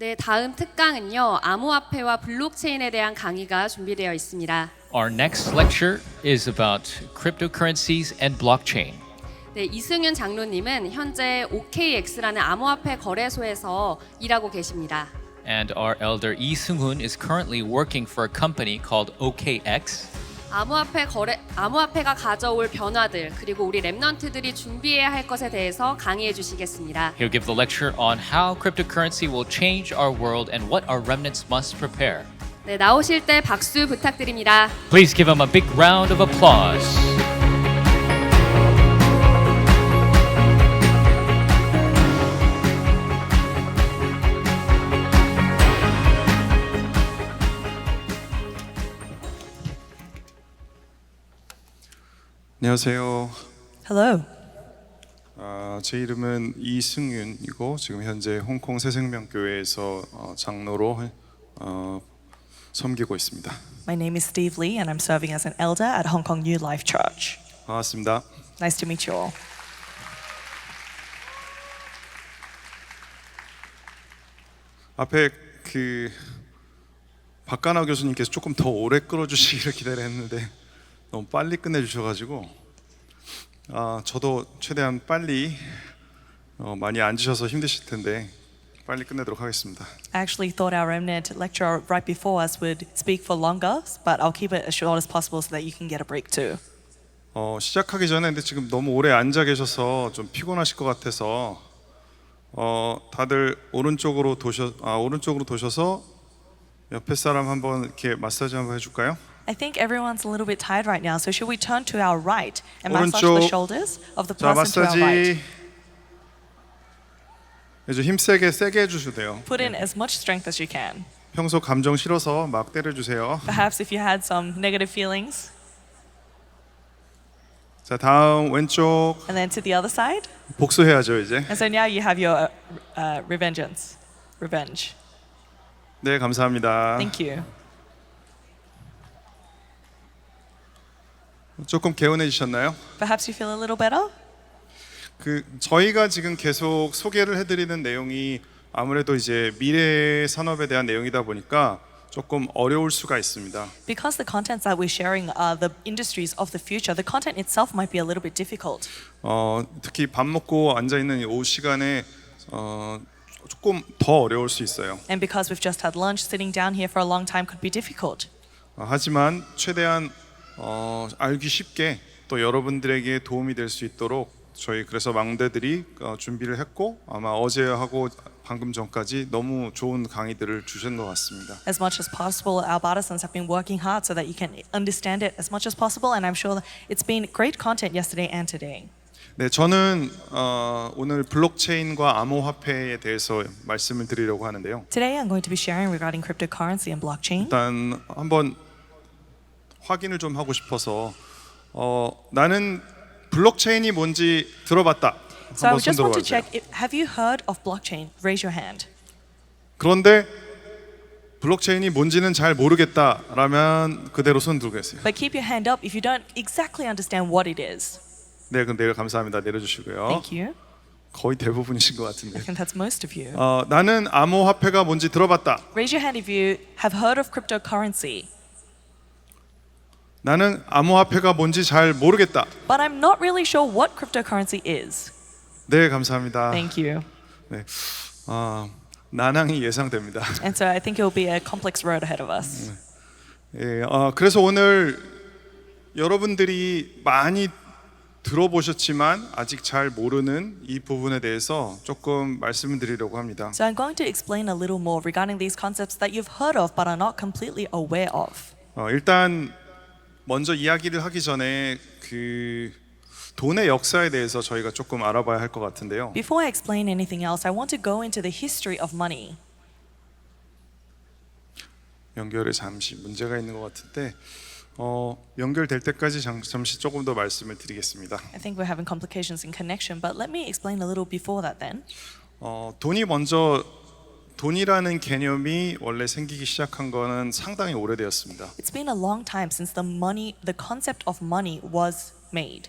네, 다음 특강은요. 암호화폐와 블록체인에 대한 강의가 준비되어 있습니다. Our next lecture is about cryptocurrencies and blockchain. 네, 이승윤 장로님은 현재 OKX라는 암호화폐 거래소에서 일하고 계십니다. And our elder Lee Seung-hoon is currently working for a company called OKX. 암호화폐가 가져올 변화들 그리고 우리 랩넌트들이 준비해야 할 것에 대해서 강의해 주시겠습니다. He'll give the lecture on how cryptocurrency will change our world and what our remnants must prepare. 네, 나오실 때 박수 부탁드립니다. Please give him a big round of applause. 안녕하세요. Hello, 제 이름은 이승윤이고 지금 현재 홍콩 새생명교회에서 장로로 섬기고 있습니다. my name is Steve Lee and I'm serving as an elder at Hong Kong New Life Church. 반갑습니다. Nice to meet you all. 앞에 박가나 교수님께서 조금 더 오래 끌어주시기를 기다렸는데 너무 빨리 끝내주셔가지고 저도 최대한 빨리 많이 앉으셔서 힘드실 텐데 빨리 끝내도록 하겠습니다. I actually thought our remnant lecturer right before us would speak for longer, but I'll keep it as short as possible so that you can get a break too. 시작하기 전에 근데 지금 너무 오래 앉아 계셔서 좀 피곤하실 것 같아서 다들 오른쪽으로 도셔서 옆에 사람 한번 이렇게 마사지 한번 해줄까요? I think everyone's a little bit tired right now, so should we turn to our right and massage the 오른쪽. shoulders of the 자, person to our right? 마사지 힘 세게 해주셔도 돼요. Put in as much strength as you can. 평소 감정 싫어서 막 때려주세요. Perhaps if you had some negative feelings. 자, 다음 왼쪽 And then to the other side. 복수해야죠 이제. And so now you have your revenge. 네, 감사합니다. Thank you. 조금 개운해지셨나요? Perhaps you feel a little better? 저희가 지금 계속 소개를 해드리는 내용이 아무래도 이제 미래 산업에 대한 내용이다 보니까 조금 어려울 수가 있습니다. Because the contents that we're sharing are the industries of the future, the content itself might be a little bit difficult. 특히 밥 먹고 앉아 있는 이 오후 시간에 조금 더 어려울 수 있어요. And because we've just had lunch, sitting down here for a long time could be difficult. 하지만 최대한 알기 쉽게 또 여러분들에게 도움이 될 수 있도록 저희 그래서 망대들이 준비를 했고 아마 어제하고 방금 전까지 너무 좋은 강의들을 주신 것 같습니다. As much as possible, our partisans have been working hard so that you can understand it as much as possible, and I'm sure that it's been great content yesterday and today. 네, 저는 오늘 블록체인과 암호화폐에 대해서 말씀을 드리려고 하는데요. Today I'm going to be sharing regarding cryptocurrency and blockchain. 일단 한번 확인을 좀 하고 싶어서 나는 블록체인이 뭔지 들어봤다. So I 한번 손 just want to 들어봐주세요. check, have you heard of blockchain? Raise your hand. 그런데 블록체인이 뭔지는 잘 모르겠다라면 그대로 손 들고 계세요. But keep your hand up if you don't exactly understand what it is. 네, 그럼 감사합니다. 내려주시고요. Thank you. 거의 대부분이신 것 같은데. I think that's most of you. 나는 암호화폐가 뭔지 들어봤다. Raise your hand if you have heard of cryptocurrency. 나는 암호화폐가 뭔지 잘 모르겠다. But I'm not really sure what cryptocurrency is. 네, 감사합니다. Thank you. 네, 난항이 예상됩니다. And so I think it will be a complex road ahead of us. 예, 그래서 오늘 여러분들이 많이 들어보셨지만 아직 잘 모르는 이 부분에 대해서 조금 말씀을 드리려고 합니다. So I'm going to explain a little more regarding these concepts that you've heard of but are not completely aware of. 일단 먼저 이야기를 하기 전에 돈의 역사에 대해서 저희가 조금 알아봐야 할 것 같은데요. Before I explain anything else, I want to go into the history of money. 연결에 잠시 문제가 있는 것 같은데 연결될 때까지 잠시 조금 더 말씀을 드리겠습니다. I think we're having complications in connection, but let me explain a little before that then. 돈이라는 개념이 원래 생기기 시작한 거는 상당히 오래되었습니다. It's been a long time since the concept of money was made.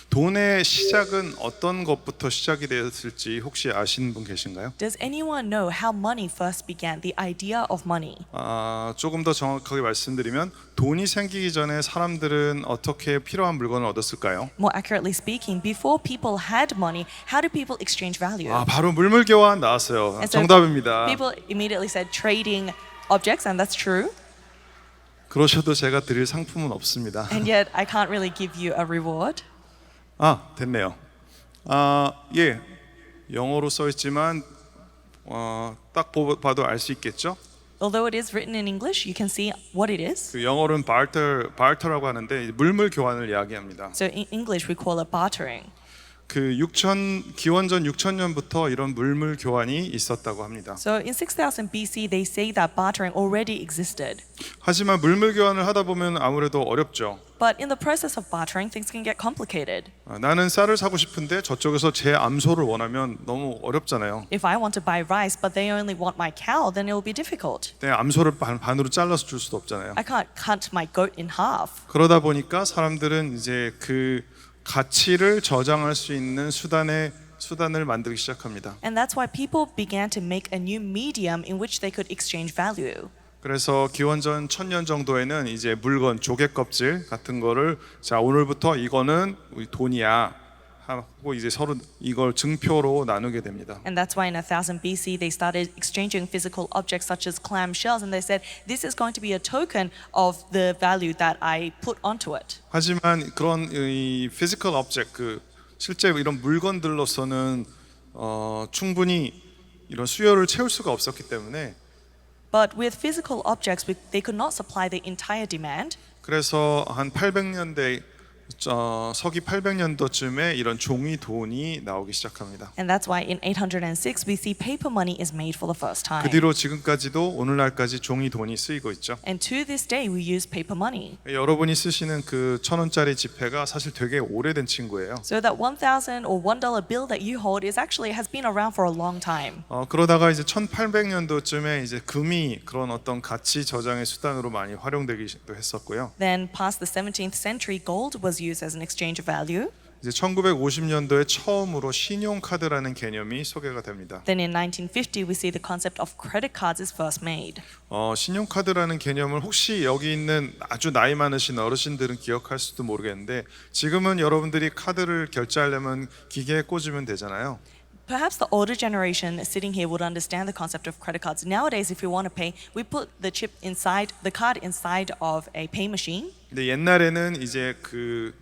돈의 시작은 어떤 것부터 시작이 되었을지 혹시 아시는 분 계신가요? Does anyone know how money first began, the idea of money? 조금 더 정확하게 말씀드리면 돈이 생기기 전에 사람들은 어떻게 필요한 물건을 얻었을까요? More accurately speaking, before people had money, how did people exchange value? 바로 물물 교환 나왔어요. And so 정답입니다. People immediately said trading objects, and that's true. 그러셔도 제가 드릴 상품은 없습니다. And yet, I can't really give you a reward. 됐네요. 예, 영어로 써 있지만 딱 봐도 알 수 있겠죠? Although it is written in English, you can see what it is. 그 영어로는 barter라고 하는데 물물 교환을 이야기합니다. So in English, we call it bartering. 기원전 6,000년부터 이런 물물 교환이 있었다고 합니다. So in 6000 BC, they say that bartering already existed. 하지만 물물 교환을 하다 보면 아무래도 어렵죠. But in the process of bartering, things can get complicated. 나는 쌀을 사고 싶은데 저쪽에서 제 암소를 원하면 너무 어렵잖아요. If I want to buy rice, but they only want my cow, then it will be difficult. 내 암소를 반으로 잘라서 줄 수도 없잖아요. I can't cut my goat in half. 그러다 보니까 사람들은 이제 그 가치를 저장할 수 있는 수단을 만들기 시작합니다. And that's why people began to make a new medium in which they could exchange value. 그래서 기원전 1000년 정도에는 이제 물건, 조개 껍질 같은 거를 자 오늘부터 이거는 우리 돈이야 하고 이제 서로 이걸 증표로 나누게 됩니다. And that's why in 1000 BC they started exchanging physical objects such as clam shells, and they said this is going to be a token of the value that I put onto it. 하지만 그런 이 physical object 실제 이런 물건들로서는 충분히 이런 수요를 채울 수가 없었기 때문에 But with physical objects, they could not supply the entire demand. 그래서 한 800년대 서기 800년도쯤에 이런 종이 돈이 나오기 시작합니다. And that's why in 806 we see paper money is made for the first time. 그 뒤로 지금까지도 오늘날까지 종이 돈이 쓰이고 있죠. And to this day we use paper money. 여러분이 쓰시는 그 1,000원짜리 지폐가 사실 되게 오래된 친구예요. So that 1,000 or $1 bill that you hold has been around for a long time. 그러다가 이제 1800년도쯤에 이제 금이 그런 어떤 가치 저장의 수단으로 많이 활용되기도 했었고요. Then past the 17th century, gold was used as an exchange of value. 이제 1950년도에 처음으로 신용카드라는 개념이 소개가 됩니다. Then in 1950 we see the concept of credit cards is first made. 신용카드라는 개념을 혹시 여기 있는 아주 나이 많으신 어르신들은 기억할 수도 모르겠는데 지금은 여러분들이 카드를 결제하려면 기계에 꽂으면 되잖아요. Perhaps the older generation sitting here would understand the concept of credit cards. Nowadays, if you want to pay, we put the card inside of a pay machine. 근데 옛날에는 이제 그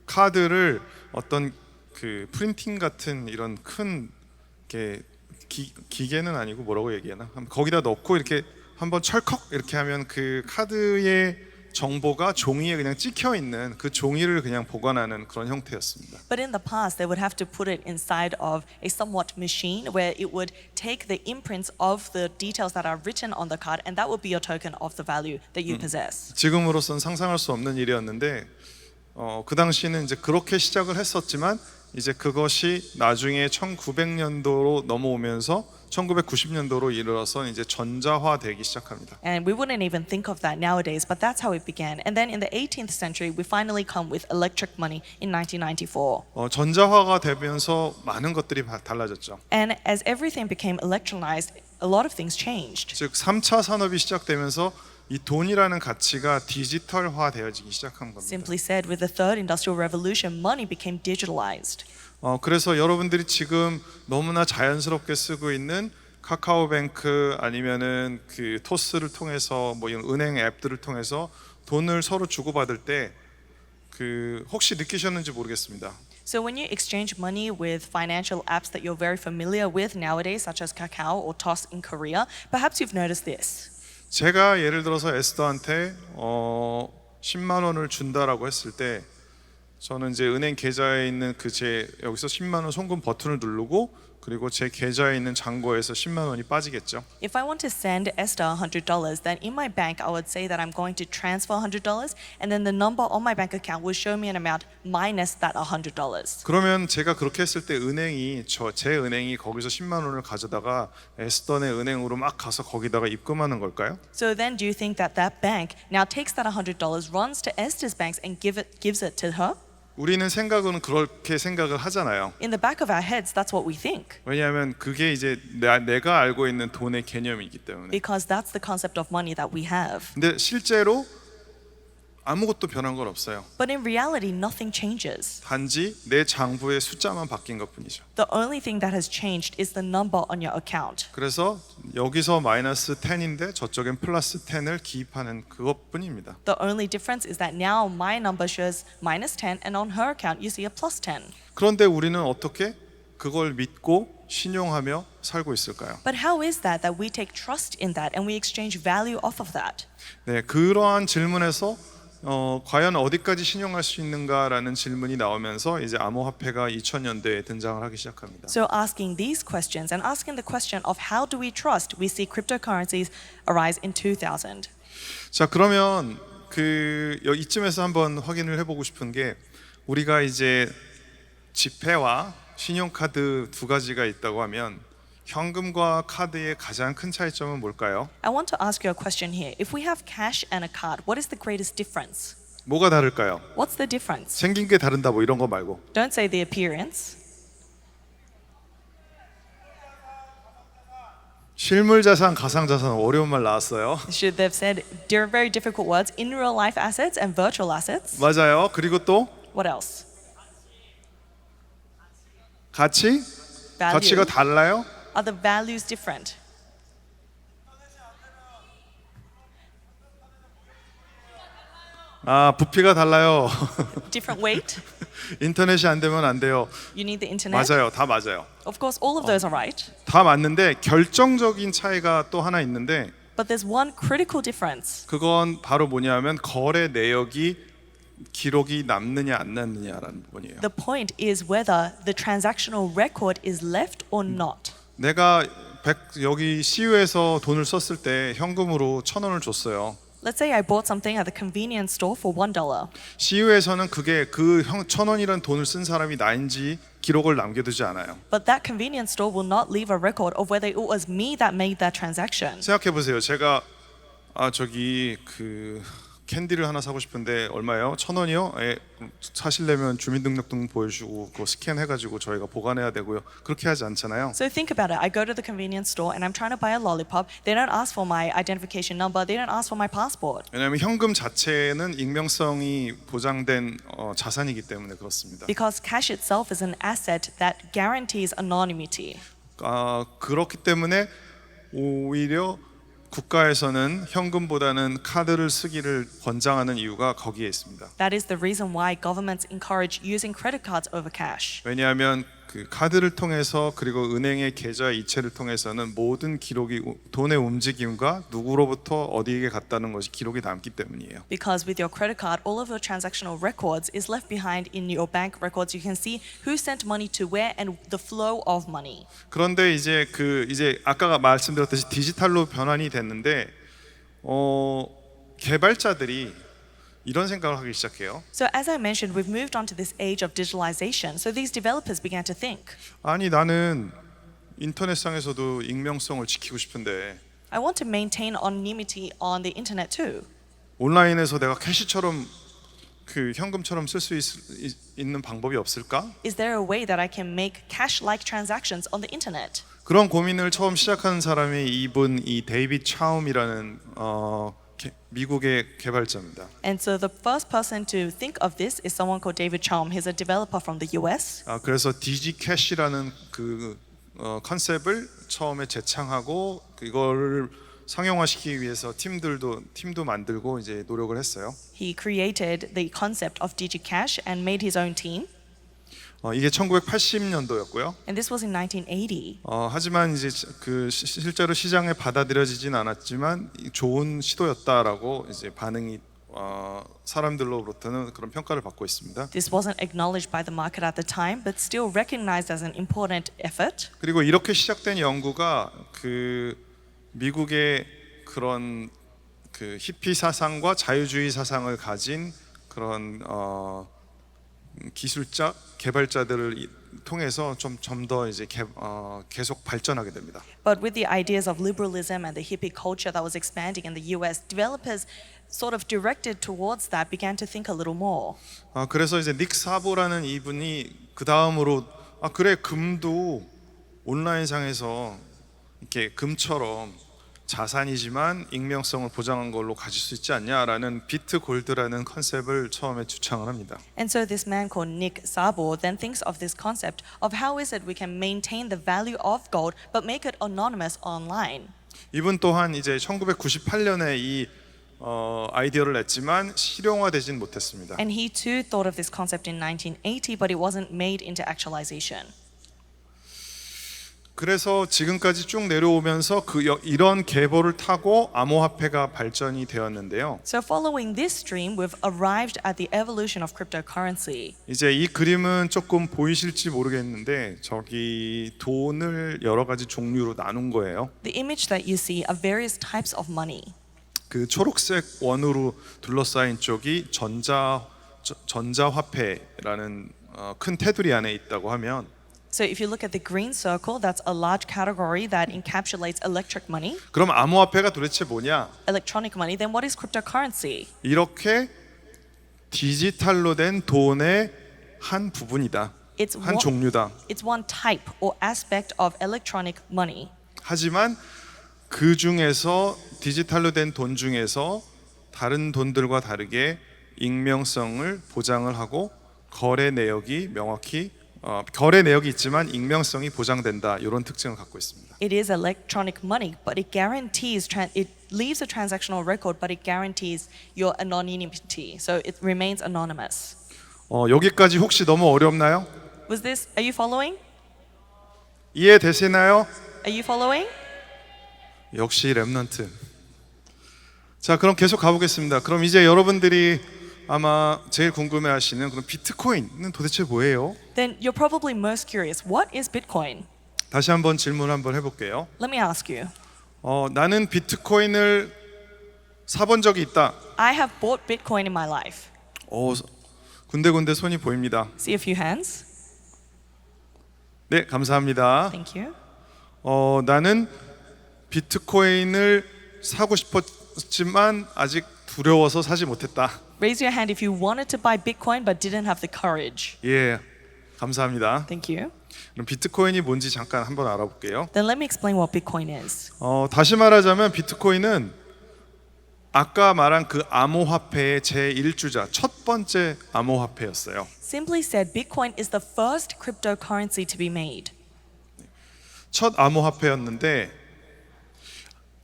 카드를 어떤 그 프린팅 같은 이런 큰 게 기계는 아니고 뭐라고 얘기하나? 거기다 넣고 이렇게 한번 철컥 이렇게 하면 그 카드의 정보가 종이에 그냥 찍혀 있는 그 종이를 그냥 보관하는 그런 형태였습니다. But in the past, they would have to put it inside of a somewhat machine where it would take the imprints of the details that are written on the card, and that would be your token of the value that you possess. 지금으로선 상상할 수 없는 일이었는데 그 당시에는 이제 그렇게 시작을 했었지만 이제 그것이 나중에 1900년도로 넘어오면서 1990년도로 이르러서 이제 전자화되기 시작합니다. And we wouldn't even think of that nowadays, but that's how it began. And then in the 18th century, we finally come with electric money in 1994. 전자화가 되면서 많은 것들이 달라졌죠. And as everything became electronized, a lot of things changed. 즉 3차 산업이 시작되면서 이 돈이라는 가치가 디지털화 되어지기 시작한 겁니다. Simply said, with the third industrial revolution, money became digitalized. 그래서 여러분들이 지금 너무나 자연스럽게 쓰고 있는 카카오뱅크 아니면은 그 토스를 통해서 뭐 이런 은행 앱들을 통해서 돈을 서로 주고받을 때 그 혹시 느끼셨는지 모르겠습니다. So when you exchange money with financial apps that you're very familiar with nowadays, such as Kakao or Toss in Korea, perhaps you've noticed this. 제가 예를 들어서 에스더한테 10만 원을 준다라고 했을 때 저는 이제 은행 계좌에 있는 여기서 10만 원 송금 버튼을 누르고 그리고 제 계좌에 있는 잔고에서 10만 원이 빠지겠죠. If I want to send Esther $100, then in my bank I would say that I'm going to transfer $100, and then the number on my bank account will show me an amount minus that $100. 그러면 제가 그렇게 했을 때 제 은행이 거기서 10만 원을 가져다가 에스더네 은행으로 막 가서 거기다가 입금하는 걸까요? So then do you think that bank now takes that $100, runs to Esther's banks and gives it to her? 우리는 생각은 그렇게 생각을 하잖아요. In the back of our heads, that's what we think, 왜냐하면 그게 이제 내가 알고 있는 돈의 개념이기 때문에. because that's the concept of money that we have. 근데 실제로 아무것도 변한 건 없어요. But in reality, nothing changes. 단지 내 장부의 숫자만 바뀐 것뿐이죠. The only thing that has changed is the number on your account. 그래서 여기서 마이너스 10인데 저쪽엔 플러스 10을 기입하는 그것뿐입니다. The only difference is that now my number shows -10 and on her account you see a +10. 그런데 우리는 어떻게 그걸 믿고 신용하며 살고 있을까요? But how is that we take trust in that and we exchange value off of that? 네, 그러한 질문에서 과연 어디까지 신용할 수 있는가라는 질문이 나오면서 이제 암호화폐가 2000년대에 등장을 하기 시작합니다. So asking these questions and asking the question of how do we trust, we see cryptocurrencies arise in 2000. 자, 그러면 이쯤에서 한번 확인을 해보고 싶은 게 우리가 이제 지폐와 신용카드 두 가지가 있다고 하면 현금과 카드의 가장 큰 차이점은 뭘까요? I want to ask you a question here. If we have cash and a card, what is the greatest difference? 뭐가 다를까요? What's the difference? 생긴 게 다른다 뭐 이런 거 말고. Don't say the appearance. 실물 자산, 가상 자산 어려운 말 나왔어요. Should they've said very difficult words, in real life assets and virtual assets? 맞아요. 그리고 또 What else? 가치? Value. 가치가 달라요? Are the values different? 아, 부피가 달라요. Different weight? 인터넷이 안 되면 안 돼요. You need the internet? 맞아요. 다 맞아요. Of course, all of those are right. 다 맞는데 결정적인 차이가 또 하나 있는데 But there's one critical difference. 그건 바로 뭐냐면 거래 내역이 기록이 남느냐 안 남느냐라는 부분이에요. The point is whether the transactional record is left or not. 내가 여기 CU에서 돈을 썼을 때 현금으로 1,000원을 줬어요. Let's say I bought something at the convenience store for $1. CU에서는 그게 1,000원이라는 돈을 쓴 사람이 나인지 기록을 남겨두지 않아요. But that convenience store will not leave a record of whether it was me that made that transaction. 생각해 보세요. 제가 캔디를 하나 사고 싶은데 얼마예요? 1,000원이요? 예, 사시려면 주민등록등 보여주고 그거 스캔해가지고 저희가 보관해야 되고요. 그렇게 하지 않잖아요. So think about it. I go to the convenience store and I'm trying to buy a lollipop. They don't ask for my identification number. They don't ask for my passport. 왜냐하면 현금 자체는 익명성이 보장된 자산이기 때문에 그렇습니다. Because cash itself is an asset that guarantees anonymity. 그렇기 때문에 오히려 국가에서는 현금보다는 카드를 쓰기를 권장하는 이유가 거기에 있습니다. That is the reason why governments encourage using credit cards over cash. 왜냐하면 그 카드를 통해서 그리고 은행의 계좌 이체를 통해서는 모든 기록이 돈의 움직임과 누구로부터 어디에 갔다는 것이 기록이 남기 때문이에요. Because with your credit card, all of your transactional records is left behind in your bank records. You can see who sent money to where and the flow of money. 그런데 이제 아까 말씀드렸듯이 디지털로 변환이 됐는데 개발자들이 이런 생각을 하기 시작해요. So as I mentioned, we've moved on to this age of digitalization. So these developers began to think, 아니 나는 인터넷상에서도 익명성을 지키고 싶은데 I want to maintain anonymity on the internet too. 온라인에서 내가 캐시처럼 현금처럼 쓸 수 있는 방법이 없을까? Is there a way that I can make cash-like transactions on the internet? 그런 고민을 처음 시작한 사람이 이 데이빗 차움이라는 미국의 개발자입니다. And so the first person to think of this is someone called David Chaum. He's a developer from the US. 그래서 디지캐시라는 컨셉을 처음에 제창하고 이거를 상용화시키기 위해서 팀도 만들고 이제 노력을 했어요. He created the concept of DigiCash and made his own team. 이게 1980년도였고요. And this was in 1980. 하지만 이제 실제로 시장에 받아들여지진 않았지만 좋은 시도였다라고 이제 반응이 사람들로부터는 그런 평가를 받고 있습니다. This wasn't acknowledged by the market at the time, but still recognized as an important effort. 그리고 이렇게 시작된 연구가 미국의 그런 히피 사상과 자유주의 사상을 가진 그런 기술자, 개발자들을 통해서 좀 더 이제 계속 발전하게 됩니다. But with the ideas of liberalism and the hippie culture that was expanding in the US, developers sort of directed towards that began to think a little more. 그래서 이제 닉 사보라는 이분이 그 다음으로 그래 금도 온라인상에서 이렇게 금처럼 자산이지만 익명성을 보장한 걸로 가질 수 있지 않냐라는 비트 골드라는 컨셉을 처음에 주창을 합니다. And so this man called Nick Szabo then thinks of this concept of how is it we can maintain the value of gold but make it anonymous online. 이분 또한 이제 1998년에 이 아이디어를 냈지만 실용화되진 못했습니다. And he too thought of this concept in 1980, but it wasn't made into actualization. 그래서 지금까지 쭉 내려오면서 이런 계보를 타고 암호화폐가 발전이 되었는데요. So following this stream, we've arrived at the evolution of cryptocurrency. 이제 이 그림은 조금 보이실지 모르겠는데 저기 돈을 여러 가지 종류로 나눈 거예요. The image that you see are various types of money. 그 초록색 원으로 둘러싸인 쪽이 전자화폐라는 큰 테두리 안에 있다고 하면 So if you look at the green circle, that's a large category that encapsulates electric money, 그럼 암호화폐가 도대체 뭐냐? electronic money. Then what is cryptocurrency? 이렇게 디지털로 된 돈의 한 부분이다. 한 종류다. It's one type or aspect of electronic money. 하지만 그 중에서 디지털로 된 돈 중에서 다른 돈들과 다르게 익명성을 보장을 하고 거래 내역이 명확히 거래 내역이 있지만 익명성이 보장된다 이런 특징을 갖고 있습니다. It is electronic money, but it guarantees it leaves a transactional record, but it guarantees your anonymity. So it remains anonymous. 여기까지 혹시 너무 어렵나요? Are you following? 이해되시나요? Are you following? 역시 랩넌트. 자, 그럼 계속 가보겠습니다. 그럼 이제 여러분들이 아마 제일 궁금해하시는 그럼 비트코인은 도대체 뭐예요? Then you're probably most curious. What is Bitcoin? 다시 한번 질문 한번 해볼게요. Let me ask you. 나는 비트코인을 사본 적이 있다. I have bought Bitcoin in my life. 군데군데 손이 보입니다. See a few hands. 네, 감사합니다. Thank you. 나는 비트코인을 사고 싶었지만 아직 두려워서 사지 못했다. Raise your hand if you wanted to buy Bitcoin but didn't have the courage. 예, 감사합니다. Thank you. 그럼 비트코인이 뭔지 잠깐 한번 알아볼게요. Then let me explain what Bitcoin is. 다시 말하자면 비트코인은 아까 말한 그 암호화폐의 제1주자, 첫 번째 암호화폐였어요. Simply said, Bitcoin is the first cryptocurrency to be made. 첫 암호화폐였는데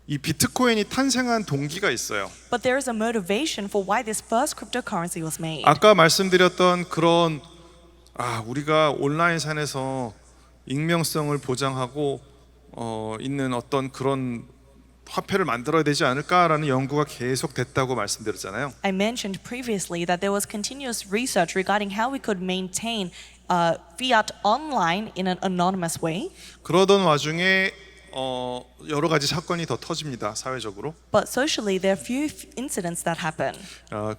이 비트코인이 탄생한 동기가 있어요. But there is a motivation for why this first cryptocurrency was made. 아까 말씀드렸던 그런 우리가 온라인상에서 익명성을 보장하고 있는 어떤 그런 화폐를 만들어야 되지 않을까라는 연구가 계속 됐다고 말씀드렸잖아요. I mentioned previously that there was continuous research regarding how we could maintain fiat online in an anonymous way. 그러던 와중에 여러 가지 사건이 더 터집니다. 사회적으로. But socially, there are few incidents that happen.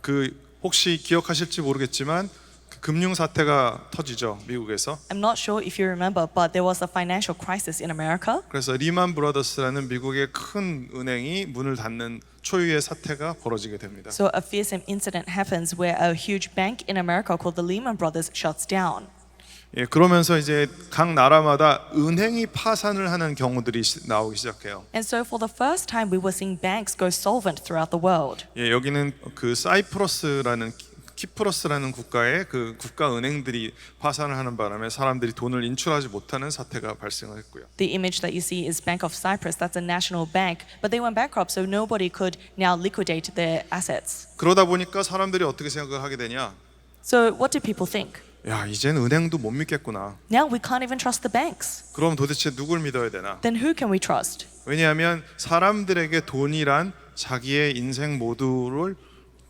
그 혹시 기억하실지 모르겠지만 그 금융 사태가 터지죠. 미국에서. I'm not sure if you remember, but there was a financial crisis in America. 그래서 리만 브라더스라는 미국의 큰 은행이 문을 닫는 초유의 사태가 벌어지게 됩니다. So a fearsome incident happens where a huge bank in America called the Lehman Brothers shuts down. 예, 그러면서 이제 각 나라마다 은행이 파산을 하는 경우들이 나오기 시작해요. And so for the first time we were seeing banks go solvent throughout the world. 예, 여기는 그 키프러스라는 국가의 그 국가 은행들이 파산을 하는 바람에 사람들이 돈을 인출하지 못하는 사태가 발생을 했고요. The image that you see is Bank of Cyprus. That's a national bank, but they went bankrupt, so nobody could now liquidate their assets. 그러다 보니까 사람들이 어떻게 생각을 하게 되냐? So what do people think? 야, 이젠 은행도 못 믿겠구나. Now we can't even trust the banks. 그럼 도대체 누굴 믿어야 되나? Then who can we trust? 왜냐하면 사람들에게 돈이란 자기의 인생 모두를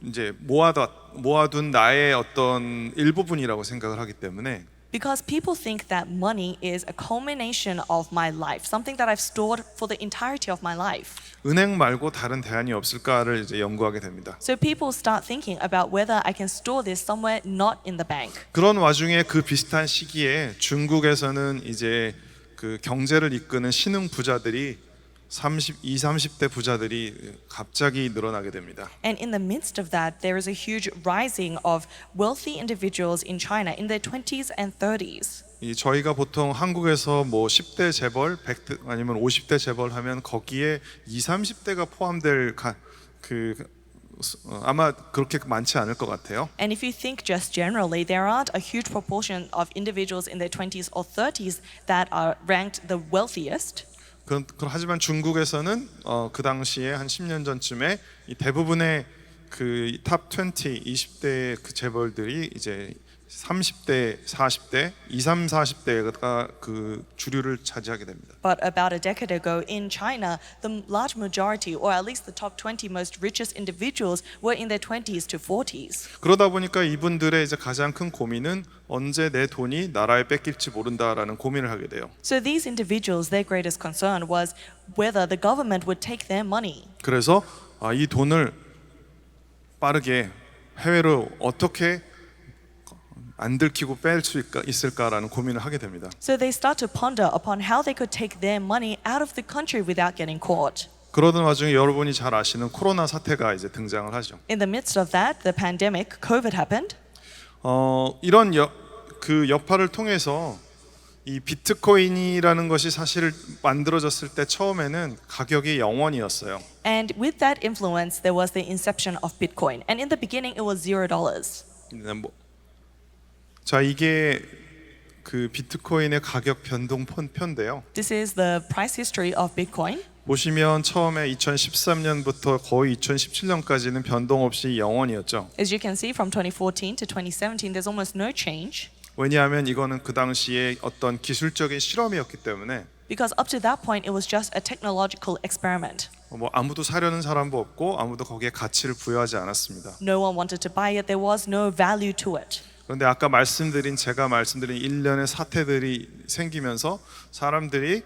이제 모아둔 나의 어떤 일부분이라고 생각을 하기 때문에 Because people think that money is a culmination of my life, something that I've stored for the entirety of my life. 은행 말고 다른 대안이 없을까를 이제 연구하게 됩니다. So people start thinking about whether I can store this somewhere not in the bank. 그런 와중에 그 비슷한 시기에 중국에서는 이제 그 경제를 이끄는 신흥 부자들이 30대 부자들이 갑자기 늘어나게 됩니다. And in the midst of that, there is a huge rising of wealthy individuals in China in their 20s and 30s. 이 저희가 보통 한국에서 뭐 10대 재벌, 100대 아니면 50대 재벌 하면 거기에 20, 30대가 포함될 아마 그렇게 많지 않을 것 같아요. And if you think just generally, there aren't a huge proportion of individuals in their 20s or 30s that are ranked the wealthiest. 하지만 중국에서는 그 당시에 한 10년 전쯤에 이 대부분의 그 탑 20, 20대 그 재벌들이 이제 30대, 40대, 20, 40대가 그 주류를 차지하게 됩니다. But about a decade ago in China, the large majority, or at least the top 20 most richest individuals, were in their 20s to 40s. 그러다 보니까 이분들의 이제 가장 큰 고민은 언제 내 돈이 나라에 뺏길지 모른다라는 고민을 하게 돼요. So these individuals, their greatest concern was whether the government would take their money. 그래서 이 돈을 빠르게 해외로 어떻게 안 들키고 뺄 수 있을까라는 고민을 하게 됩니다. So they start to ponder upon how they could take their money out of the country without getting caught. 그러던 와중에 여러분이 잘 아시는 코로나 사태가 이제 등장을 하죠. In the midst of that, the pandemic, COVID happened. 이런 그 여파를 통해서 이 비트코인이라는 것이 사실 만들어졌을 때 처음에는 가격이 0원이었어요. And with that influence, there was the inception of Bitcoin. And in the beginning, it was $0. 자, 이게 그 비트코인의 가격 변동 편인데요. This is the price history of Bitcoin. 보시면 처음에 2013년부터 거의 2017년까지는 변동 없이 0원이었죠. As you can see, from 2014 to 2017, there's almost no change. 왜냐하면 이거는 그 당시에 어떤 기술적인 실험이었기 때문에 Because up to that point, it was just a technological experiment. 뭐 아무도 사려는 사람도 없고 아무도 거기에 가치를 부여하지 않았습니다. No one wanted to buy it. There was no value to it. 그런데 제가 말씀드린 일련의 사태들이 생기면서 사람들이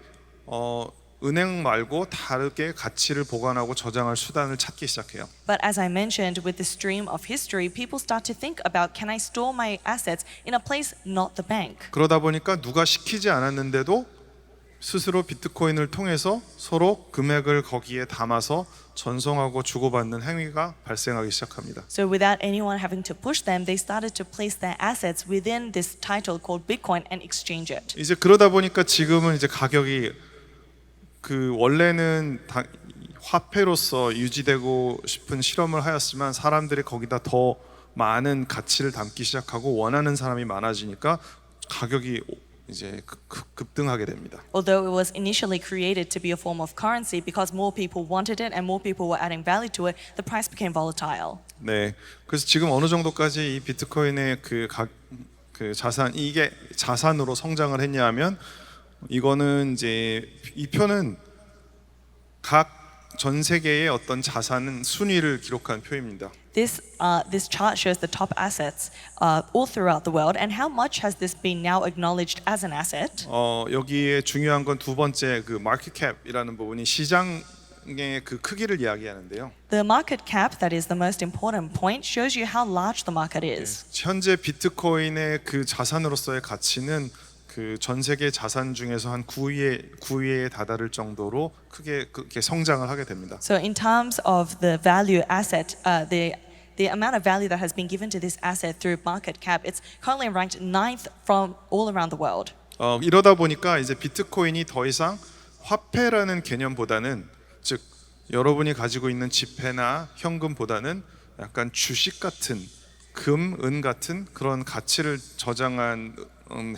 은행 말고 다르게 가치를 보관하고 저장할 수단을 찾기 시작해요. But as I mentioned, with the stream of history, people start to think about, can I store my assets in a place not the bank? 그러다 보니까 누가 시키지 않았는데도 스스로 비트코인을 통해서 서로 금액을 거기에 담아서 전송하고 주고받는 행위가 발생하기 시작합니다. So without anyone having to push them, they started to place their assets within this title called Bitcoin and exchange it. 이제 그러다 보니까 지금은 이제 가격이 그 원래는 화폐로서 유지되고 싶은 실험을 하였지만 사람들이 거기다 더 많은 가치를 담기 시작하고 원하는 사람이 많아지니까 가격이 이제 급등하게 됩니다. Although it was initially created to be a form of currency, because more people wanted it and more people were adding value to it, the price became volatile. 네, 그래서 지금 어느 정도까지 이 비트코인의 그 자산 이게 자산으로 성장을 했냐면 이거는 이제 이 표는 각 전 세계의 어떤 자산은 순위를 기록한 표입니다. This chart shows the top assets all throughout the world, and how much has this been now acknowledged as an asset? 여기에 중요한 건 두 번째 그 마켓 캡이라는 부분이 시장의 그 크기를 이야기하는데요. The market cap, that is the most important point, shows you how large the market is. 현재 비트코인의 그 자산으로서의 가치는 그 전 세계 자산 중에서 한 9위에 다다를 정도로 크게 그렇게 성장을 하게 됩니다. So in terms of the value asset, the amount of value that has been given to this asset through market cap, it's currently ranked 9th from all around the world. 이러다 보니까 이제 비트코인이 더 이상 화폐라는 개념보다는 즉 여러분이 가지고 있는 지폐나 현금보다는 약간 주식 같은 금, 은 같은 그런 가치를 저장한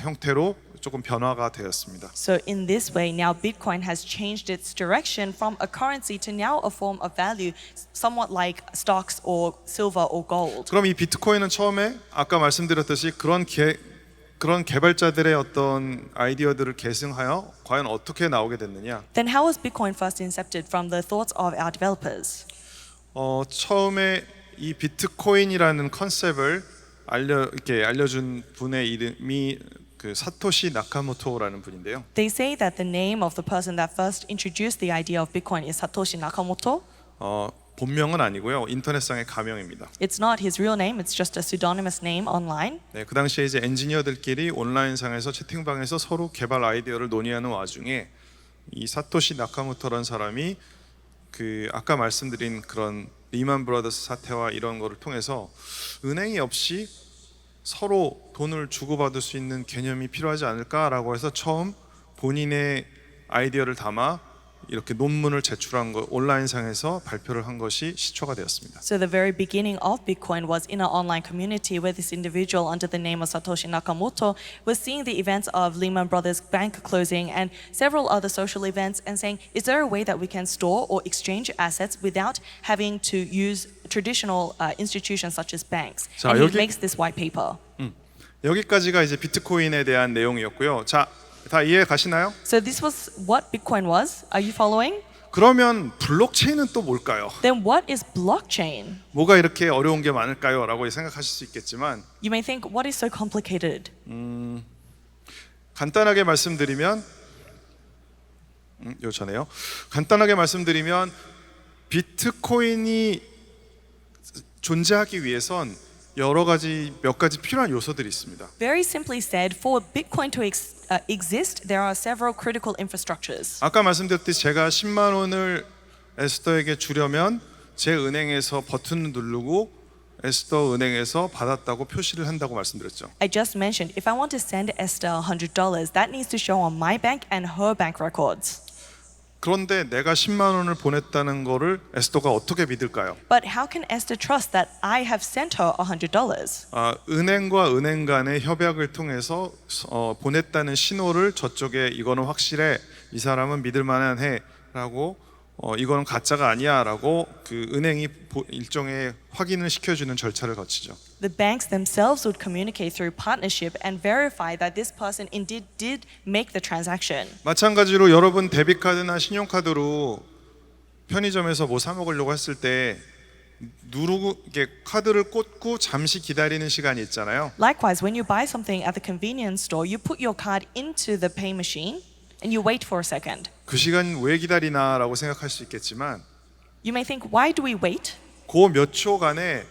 형태로 조금 변화가 되었습니다. So in this way, now Bitcoin has changed its direction from a currency to now a form of value, somewhat like stocks or silver or gold. 그럼 이 비트코인은 처음에 아까 말씀드렸듯이 그런 개발자들의 어떤 아이디어들을 계승하여 과연 어떻게 나오게 됐느냐? Then how was Bitcoin first incepted from the thoughts of our developers? 처음에 이 비트코인이라는 컨셉을 알려준 분의 이름이 그 사토시 나카모토라는 분인데요. They say that the name of the person that first introduced the idea of Bitcoin is Satoshi Nakamoto. 본명은 아니고요. 인터넷상의 가명입니다. It's not his real name, it's just a pseudonymous name online. 네, 그 당시에 이제 엔지니어들끼리 온라인상에서 채팅방에서 서로 개발 아이디어를 논의하는 와중에 이 사토시 나카모토라는 사람이 그 아까 말씀드린 그런 리만 브라더스 사태와 이런 거를 통해서 은행이 없이 서로 돈을 주고받을 수 있는 개념이 필요하지 않을까라고 해서 처음 본인의 아이디어를 담아 이렇게 논문을 제출한 거 온라인상에서 발표를 한 것이 시초가 되었습니다. So the very beginning of Bitcoin was in an online community where this individual under the name of Satoshi Nakamoto was seeing the events of Lehman Brothers bank closing and several other social events and saying, is there a way that we can store or exchange assets without having to use traditional institutions such as banks? 자, And he 여기- makes this white paper. 여기까지가 이제 비트코인에 대한 내용이었고요. 자, 다 이해 가시나요? So this was what Bitcoin was. Are you following? 그러면 블록체인은 또 뭘까요? Then what is blockchain? 뭐가 이렇게 어려운 게 많을까요? 라고 생각하실 수 있겠지만 You may think, what is so complicated? 간단하게 말씀드리면 요전에요. 간단하게 말씀드리면 비트코인이 존재하기 위해선 몇 가지 필요한 요소들이 있습니다. Very simply said, for Bitcoin to exist, there are several critical infrastructures. 아까 말씀드렸듯이 제가 10만 원을 에스더에게 주려면 제 은행에서 버튼을 누르고 에스더 은행에서 받았다고 표시를 한다고 말씀드렸죠. I just mentioned, if I want to send Esther $100, that needs to show on my bank and her bank records. 그런데 내가 10만 원을 보냈다는 거를 에스더가 어떻게 믿을까요? But how can Esther trust that I have sent her $100? 은행과 은행 간의 협약을 통해서 보냈다는 신호를 저쪽에 이거는 확실해, 이 사람은 믿을 만해라고 이거는 가짜가 아니야라고 그 은행이 일종의 확인을 시켜주는 절차를 거치죠. The banks themselves would communicate through partnership and verify that this person indeed did make the transaction. 마찬가지로 여러분 데비카드나 신용카드로 편의점에서 뭐 사 먹으려고 했을 때 누르고 이게 카드를 꽂고 잠시 기다리는 시간이 있잖아요. Likewise, when you buy something at the convenience store, you put your card into the pay machine and you wait for a second. 그 시간 왜 기다리나라고 생각할 수 있겠지만 You may think, why do we wait? 그 몇 초간에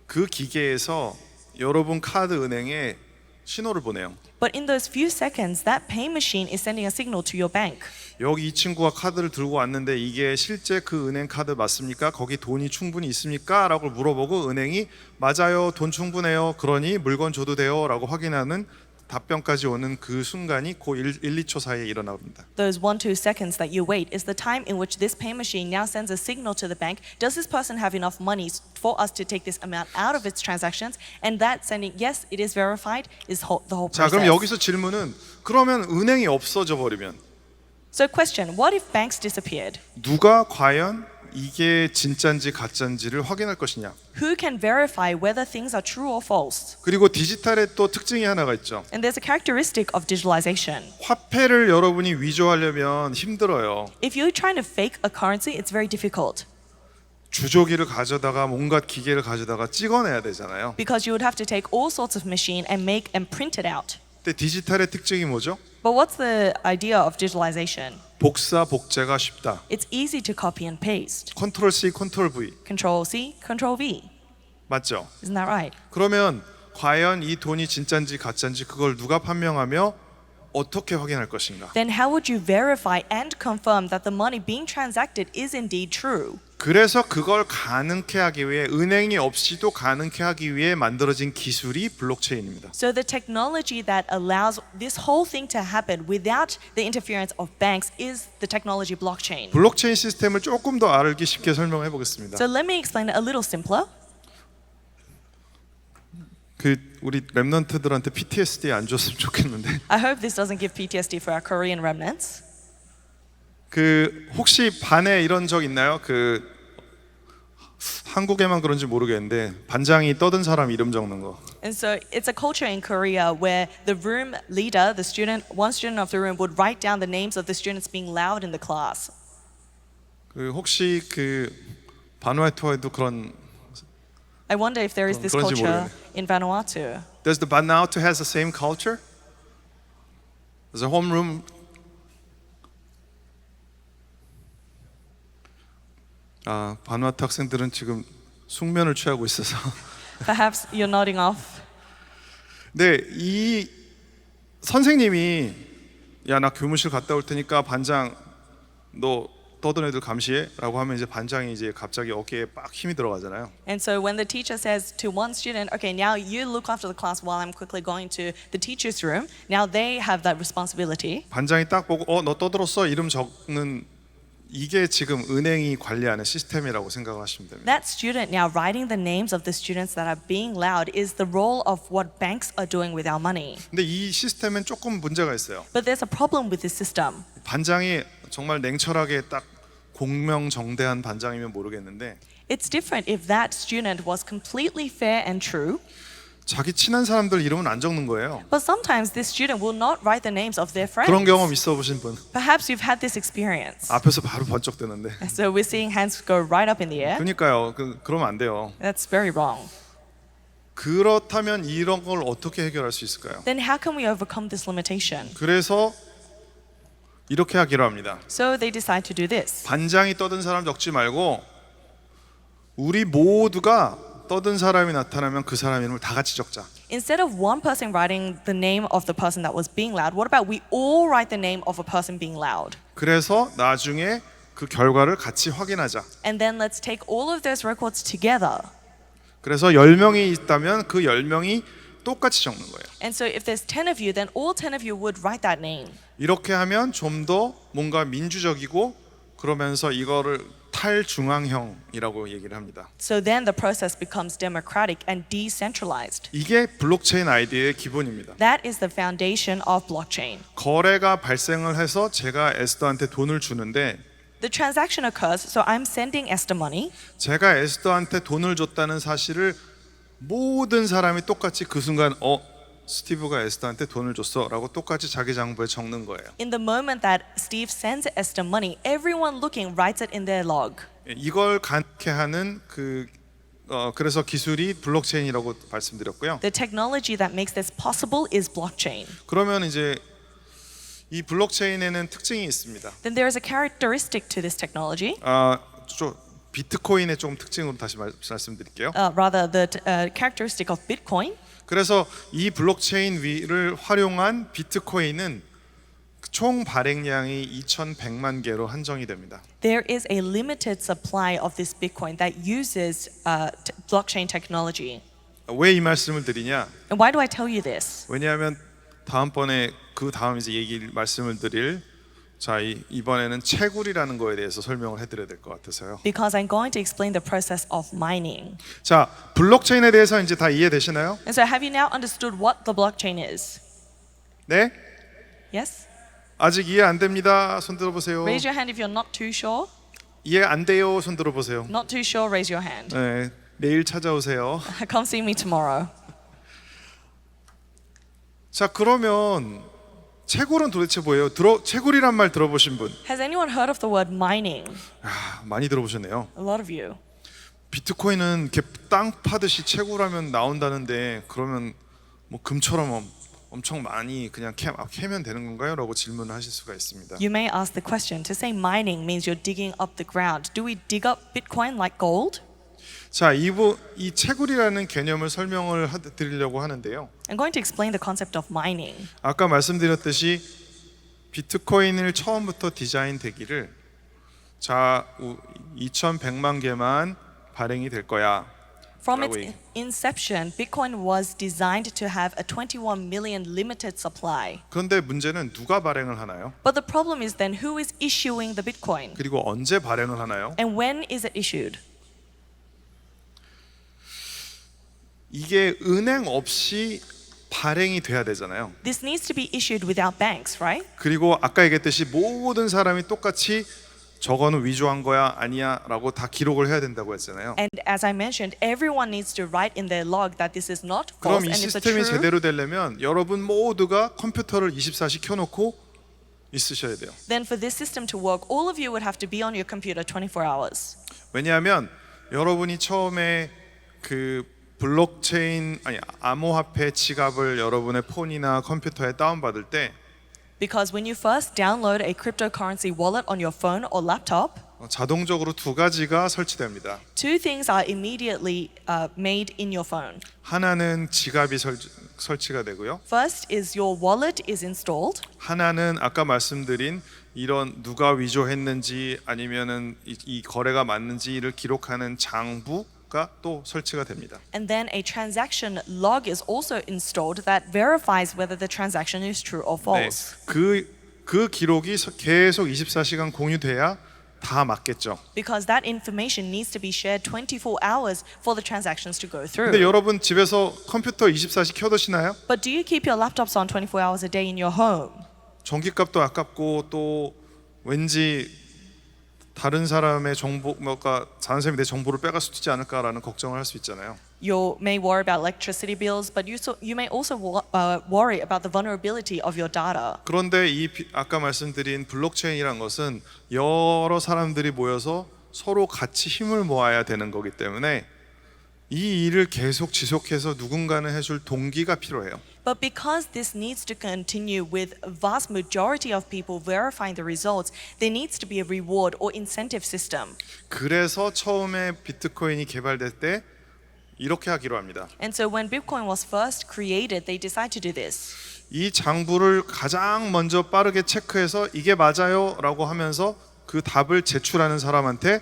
그 기계에서 여러분 카드 은행에 신호를 보내요. But in those few seconds, that pay machine is sending a signal to your bank. 여기 이 친구가 카드를 들고 왔는데 이게 실제 그 은행 카드 맞습니까? 거기 돈이 충분히 있습니까? 라고 물어보고 은행이 맞아요, 돈 충분해요, 그러니 물건 줘도 돼요 라고 확인하는 답변까지 오는 그 순간이 그 1, 2초 사이에 일어납니다. Those 1-2 seconds that you wait is the time in which this pay machine now sends a signal to the bank. Does this person have enough money for us to take this amount out of its transactions? And that sending, yes, it is verified, is the whole 자, 그럼 process. 여기서 질문은 그러면 은행이 없어져 버리면 So question, what if banks disappeared? 누가 과연 이게 진짜인지 가짜인지를 확인할 것이냐? Who can verify whether things are true or false? 그리고 디지털의 또 특징이 하나가 있죠. And there's a characteristic of digitalization. 화폐를 여러분이 위조하려면 힘들어요. If you're trying to fake a currency, it's very difficult 주조기를 가져다가 온갖 기계를 가져다가 찍어내야 되잖아요. because you would have to take all sorts of machine and make and print it out. 근데 디지털의 특징이 뭐죠? But what's the idea of digitalization? 복사 복제가 쉽다. It's easy to copy and paste. 컨트롤 C, 컨트롤 V. Control C, Control V. 맞죠? Isn't that right? 그러면 과연 이 돈이 진짜인지 가짜인지 그걸 누가 판명하며 어떻게 확인할 것인가? Then how would you verify and confirm that the money being transacted is indeed true? 그래서 그걸 가능케 하기 위해 은행이 없이도 가능케 하기 위해 만들어진 기술이 블록체인입니다. So the technology that allows this whole thing to happen without the interference of banks is the technology blockchain. 블록체인 시스템을 조금 더 알기 쉽게 설명해 보겠습니다. So let me explain it a little simpler. 그 우리 랩넌트들한테 PTSD 안 줬으면 좋겠는데. I hope this doesn't give PTSD for our Korean remnants. 그 혹시 반에 이런 적 있나요? 그 한국에만 그런지 모르겠는데 반장이 떠든 사람 이름 적는 거. And so it's a culture in Korea where the room leader, the student, one student of the room would write down the names of the students being loud in the class. 그 혹시 그 바누아투에도 그런 I wonder if there is this 그런지 culture 모르겠네. in Vanuatu. Does the Vanuatu has the same culture? 그래서 홈룸 바누아투 학생들은 지금 숙면을 취하고 있어서 Perhaps you're nodding off. 네, 이 선생님이 야 나 교무실 갔다 올 테니까 반장 너 떠든 애들 감시해라고 하면 이제 반장이 이제 갑자기 어깨에 빡 힘이 들어가잖아요. And so when the teacher says to one student, okay, now you look after the class while I'm quickly going to the teacher's room, now they have that responsibility. 반장이 딱 보고 너 떠들었어 이름 적는 이게 지금 은행이 관리하는 시스템이라고 생각하시면 됩니다. That student now writing the names of the students that are being loud is the role of what banks are doing with our money. 근데 이 시스템엔 조금 문제가 있어요. But there's a problem with this system. 반장이 정말 냉철하게 딱 공명정대한 반장이면 모르겠는데 It's different if that student was completely fair and true, 자기 친한 사람들 이름은 안 적는 거예요. but sometimes this student will not write the names of their 그런 friends. 경험 있어 보신 분 Perhaps you've had this experience. 앞에서 바로 번쩍대는데 So we're seeing hands go right up in the air. 그러니까요. 그러면 안 돼요. That's very wrong. 그렇다면 이런 걸 어떻게 해결할 수 있을까요? Then how can we overcome this limitation? 그래서 이렇게 하기로 합니다. So they decide to do this. 반장이 떠든 사람 적지 말고 우리 모두가 떠든 사람이 나타나면 그 사람 이름을 다 같이 적자. Instead of one person writing the name of the person that was being loud, what about we all write the name of a person being loud? 그래서 나중에 그 결과를 같이 확인하자. And then let's take all of those records together. 그래서 10명이 있다면 그 10명이 똑같이 적는 거예요. And so if there's 10 of you, then all 10 of you would write that name. 이렇게 하면 좀 더 뭔가 민주적이고 그러면서 이거를 탈중앙형이라고 얘기를 합니다. So then the process becomes democratic and decentralized. 이게 블록체인 아이디어의 기본입니다. That is the foundation of blockchain. 거래가 발생을 해서 제가 에스더한테 돈을 주는데 The transaction occurs, so I'm sending Esther money. 제가 에스더한테 돈을 줬다는 사실을 모든 사람이 똑같이 그 순간 스티브가 에스더한테 돈을 줬어라고 똑같이 자기 장부에 적는 거예요. In the moment that Steve sends Esther money, everyone looking writes it in their log. 이걸 가능케 하는 그래서 기술이 블록체인이라고 말씀드렸고요. The technology that makes this possible is blockchain. 그러면 이제 이 블록체인에는 특징이 있습니다. Then there is a characteristic to this technology. 비트코인의 좀 특징으로 다시 말씀드릴게요. Rather, the characteristic of Bitcoin. 그래서 이 블록체인 위를 활용한 비트코인은 총 발행량이 2,100만 개로 한정이 됩니다. There is a limited supply of this Bitcoin that uses blockchain technology. 왜 이 말씀을 드리냐? And why do I tell you this? 왜냐하면 다음번에 그 다음 이제 말씀을 드릴 이번에는 채굴이라는 거에 대해서 설명을 해드려야 될 것 같아서요. Because I'm going to explain the process of mining. 자, 블록체인에 대해서 이제 다 이해되시나요? And so have you now understood what the blockchain is? 네? Yes? 아직 이해 안 됩니다. 손 들어보세요. Raise your hand if you're not too sure. 이해 안 돼요. 손 들어보세요. Not too sure, raise your hand. 네, 내일 찾아오세요. Come see me tomorrow. 자, 그러면 채굴은 도대체 뭐예요? 채굴이란 말 들어보신 분? Has anyone heard of the word mining? 많이 들어보셨네요. A lot of you. 비트코인은 이렇게 땅 파듯이 채굴하면 나온다는데 그러면 뭐 금처럼 엄청 많이 그냥 캐면 되는 건가요? 라고 질문을 하실 수가 있습니다. You may ask the question, to say mining means you're digging up the ground. Do we dig up Bitcoin like gold? 자, 이 채굴이라는 개념을 설명을 드리려고 하는데요. I'm going to explain the concept of mining. 아까 말씀드렸듯이 비트코인을 처음부터 디자인되기를 2,100만 개만 발행이 될 거야. From its 라고 inception, Bitcoin was designed to have a 21 million limited supply. 그런데 문제는 누가 발행을 하나요? But the problem is then who is issuing the Bitcoin? 그리고 언제 발행을 하나요? And when is it issued? 이게 은행 없이 발행이 돼야 되잖아요. This needs to be issued without banks, right? 그리고 아까 얘기했듯이 모든 사람이 똑같이 저거는 위조한 거야 아니야 라고 다 기록을 해야 된다고 했잖아요. And as I mentioned, everyone needs to write in their log that this is not 그럼 false 이 and it's a 시스템이 true. 제대로 되려면 여러분 모두가 컴퓨터를 24시 켜놓고 있으셔야 돼요. Then for this system to work, all of you would have to be on your computer 24 hours. 왜냐하면 여러분이 처음에 암호화폐 지갑을 여러분의 폰이나 컴퓨터에 다운받을 때 Because when you first download a cryptocurrency wallet on your phone or laptop, 자동적으로 두 가지가 설치됩니다. two things are immediately made in your phone. 하나는 지갑이 설치가 되고요. First is your wallet is installed. 하나는 아까 말씀드린 이런 누가 위조했는지 아니면은 이 거래가 맞는지를 기록하는 장부가 또 설치가 됩니다. And then a transaction log is also installed that verifies whether the transaction is true or 네, false. 그 기록이 계속 24시간 공유돼야 다 맞겠죠. Because that information needs to be shared 24 hours for the transactions to go through. 근데 여러분 집에서 컴퓨터 24시 켜두시나요? But do you keep your laptops on 24 hours a day in your home? 전기값도 아깝고 또 왠지 다른 사람의 정보, 뭔가 다른 사람이 내 정보를 빼갈 수 있지 않을까라는 걱정을 할 수 있잖아요. You may worry about electricity bills, but you may also worry about the vulnerability of your data. 그런데 아까 말씀드린 블록체인이란 것은 여러 사람들이 모여서 서로 같이 힘을 모아야 되는 거기 때문에 이 일을 계속 지속해서 누군가는 해줄 동기가 필요해요. But because this needs to continue with a vast majority of people verifying the results, there needs to be a reward or incentive system. 그래서 처음에 비트코인이 개발될 때 이렇게 하기로 합니다. And so when Bitcoin was first created, they decided to do this. 이 장부를 가장 먼저 빠르게 체크해서 이게 맞아요라고 하면서 그 답을 제출하는 사람한테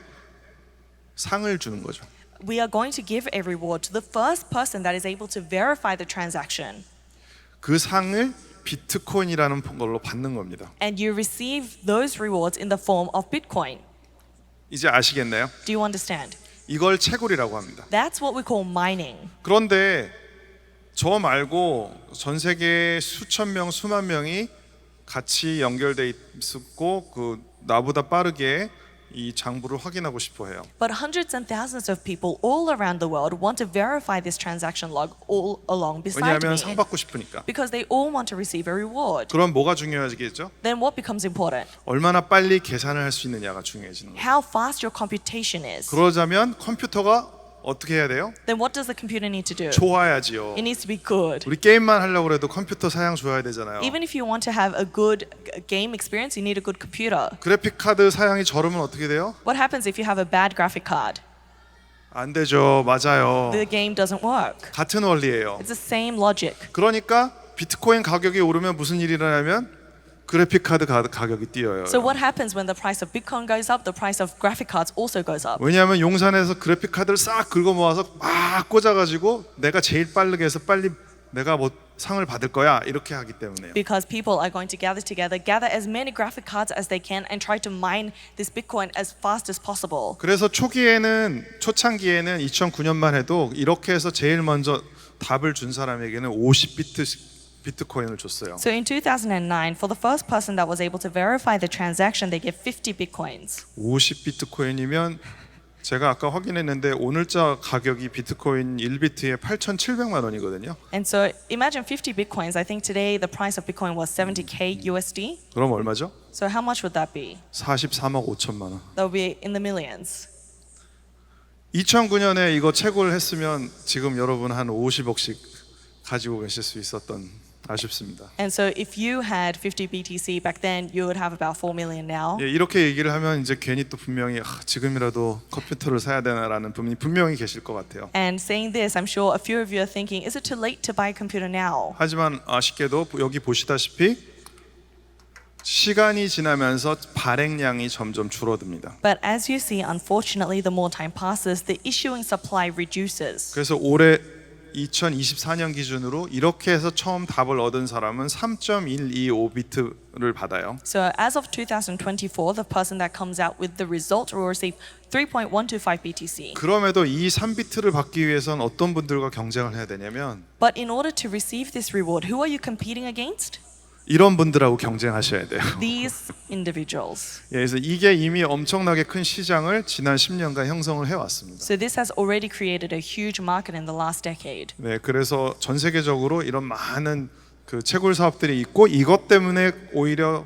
상을 주는 거죠. We are going to give a reward to the first person that is able to verify the transaction. 그 상을 비트코인이라는 걸로 받는 겁니다. And you receive those rewards in the form of Bitcoin. 이제 아시겠나요? Do you understand? 이걸 채굴이라고 합니다. That's what we call mining. 그런데 저 말고 전 세계 수천 명, 수만 명이 같이 연결돼 있고 그 나보다 빠르게 이 장부를 확인하고 싶어 해요. But hundreds and thousands of people all around the world want to verify this transaction log all along beside 왜냐하면 me. 상 받고 싶으니까. Because they all want to receive a reward. 그럼 뭐가 중요하겠죠? Then what becomes important? 얼마나 빨리 계산을 할 수 있느냐가 중요해지는 거예요. How fast your computation is. 그러자면 컴퓨터가 어떻게 해야 돼요? Then what does the computer need to do? 좋아야지요. It needs to be good. 우리 게임만 하려고 해도 컴퓨터 사양 좋아야 되잖아요. Even if you want to have a good game experience, you need a good computer. 그래픽 카드 사양이 저르면 어떻게 돼요? What happens if you have a bad graphic card? 안 되죠. 맞아요. The game doesn't work. 같은 원리예요. It's the same logic. 그러니까 비트코인 가격이 오르면 무슨 일이 일어나면 그래픽 카드 가격이 뛰어요. So what happens when the price of Bitcoin goes up, the price of graphic cards also goes up. 왜냐하면 용산에서 그래픽 카드를 싹 긁어 모아서 막 꽂아가지고 내가 제일 빠르게 해서 빨리 내가 뭐 상을 받을 거야 이렇게 하기 때문에요. Because people are going to gather as many graphic cards as they can and try to mine this Bitcoin as fast as possible. 그래서 초창기에는 2009년만 해도 이렇게 해서 제일 먼저 답을 준 사람에게는 50비트코인을 줬어요. So in 2009, for the first person that was able to verify the transaction, they get 50 Bitcoins. 50비트코인이면 제가 아까 확인했는데 오늘자 가격이 비트코인 1비트에 8,700만 원이거든요. And so imagine 50 Bitcoins. I think today the price of Bitcoin was 70K USD. 그럼 얼마죠? So how much would that be? 43억 5천만 원. That would be in the millions. 2009년에 이거 채굴을 했으면 지금 여러분 한 50억씩 가지고 계실 수 있었던 아쉽습니다. And so if you had 50 BTC back then, you would have about 4 million now. 예, 이렇게 얘기를 하면 이제 괜히 또 분명히 지금이라도 컴퓨터를 사야 되나라는 분이 분명히 계실 것 같아요. And saying this, I'm sure a few of you are thinking, is it too late to buy a computer now? 하지만 아쉽게도 여기 보시다시피 시간이 지나면서 발행량이 점점 줄어듭니다. But as you see, unfortunately, the more time passes, the issuing supply reduces. 그래서 올해 2024년 기준으로 이렇게 해서 처음 답을 얻은 사람은 3.125비트를 받아요. So as of 2024, the person that comes out with the result will receive 3.125 BTC. 그럼에도 이 3비트를 받기 위해서는 어떤 분들과 경쟁을 해야 되냐면 But in order to receive this reward, who are you competing against? 이런 분들하고 경쟁하셔야 돼요. These individuals. 예, 그래서 이게 이미 엄청나게 큰 시장을 지난 10년간 형성을 해왔습니다. So this has already created a huge market in the last decade. 네, 그래서 전 세계적으로 이런 많은 그 채굴 사업들이 있고 이것 때문에 오히려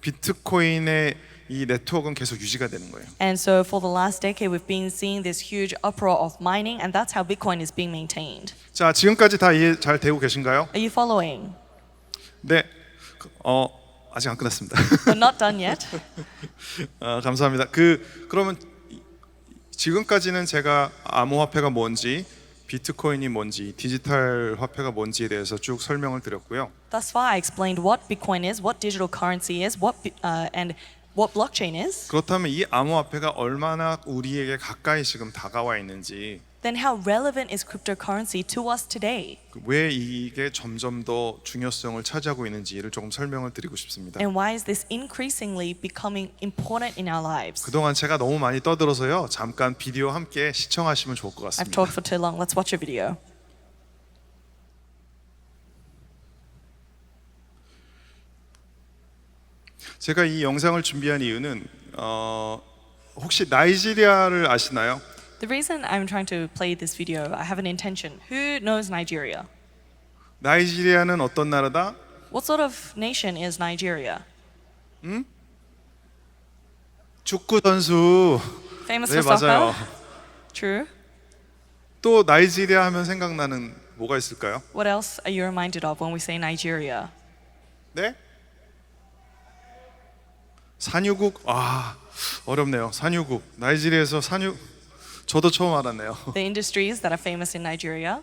비트코인의 이 네트워크는 계속 유지가 되는 거예요. And so for the last decade, we've been seeing this huge uproar of mining, and that's how Bitcoin is being maintained. 자, 지금까지 다 이해 잘 되고 계신가요? Are you following? 네, 아직 안 끝났습니다. We're not done yet. 감사합니다. 그러면 지금까지는 제가 암호화폐가 뭔지, 비트코인이 뭔지, 디지털 화폐가 뭔지에 대해서 쭉 설명을 드렸고요. Thus far, I explained what Bitcoin is, what digital currency is, and what blockchain is. 그렇다면 이 암호화폐가 얼마나 우리에게 가까이 지금 다가와 있는지, Then how relevant is cryptocurrency to us today? 왜 이게 점점 더 중요성을 차지하고 있는지를 조금 설명을 드리고 싶습니다. And why is this increasingly becoming important in our lives? 그동안 제가 너무 많이 떠들어서요. 잠깐 비디오 함께 시청하시면 좋을 것 I've 같습니다. talked for too long. Let's watch a video. 제가 이 영상을 준비한 이유는 혹시 나이지리아를 아시나요? The reason I'm trying to play this video, I have an intention. Who knows Nigeria? 나이지리아는 어떤 나라다? What sort of nation is Nigeria? 축구 선수. Famous 네, for 맞아요. soccer? True. 또 나이지리아 하면 생각나는 뭐가 있을까요? What else are you reminded of when we say Nigeria? 네? 산유국. 어렵네요. 산유국. 나이지리아에서 저도 처음 알았네요. The industries that are famous in Nigeria.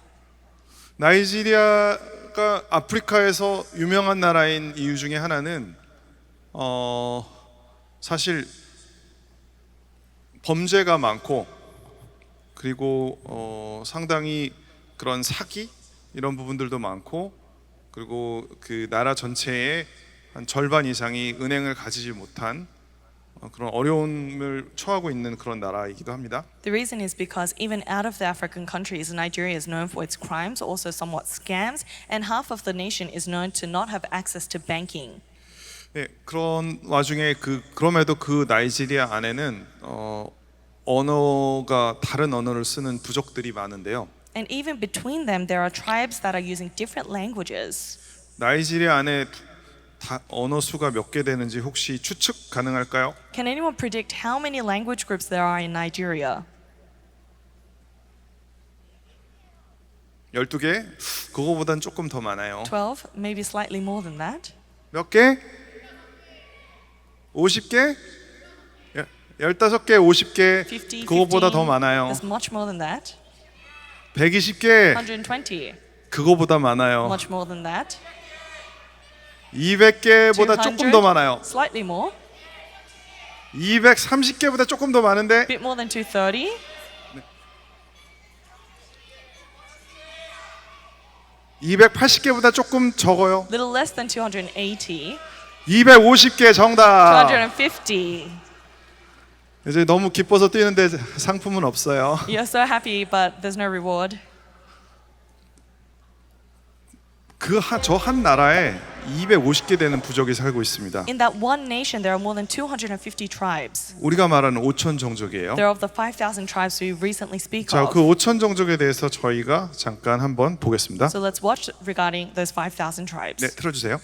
나이지리아가 아프리카에서 유명한 나라인 이유 중에 하나는 사실 범죄가 많고 그리고 상당히 그런 사기 이런 부분들도 많고 그리고 그 나라 전체의 한 절반 이상이 은행을 가지지 못한 그런 어려움을 처하고 있는 그런 나라이기도 합니다. The reason is because even out of the African countries, Nigeria is known for its crimes, also somewhat scams, and half of the nation is known to not have access to banking. 네, 그런 와중에 그럼에도 그 나이지리아 안에는 언어가 다른 언어를 쓰는 부족들이 많은데요. And even between them, there are tribes that are using different languages. 나이지리아 안에 언어 수가 몇 개 되는지 혹시 추측 가능할까요? Can anyone predict how many language groups there are in Nigeria? 12개? 그거보단 조금 더 많아요. 12, maybe slightly more than that. 몇 개? 50개? 15개, 50개? 50, 그거보다 15. 더 많아요. There's much more than that. 120개? 120, 그거보다 많아요. much more than that. 200개보다 200, 조금 더 많아요. slightly more. 230개보다 조금 더 많은데 Bit more than 230. 280개보다 조금 적어요. Little less than 280. 250개 정답. 250. 이제 너무 기뻐서 뛰는데 상품은 없어요. You're so happy, but there's no reward. 저 한 나라에 250개 되는 부족이 살고 있습니다. In that one nation, there are more than 250 tribes. 우리가 말하는 5천 종족이에요. They're of the 5,000 tribes we recently speak 자, of. 그 5천 종족에 대해서 저희가 잠깐 한번 보겠습니다. So let's watch regarding those 5,000 tribes. 네, 틀어주세요.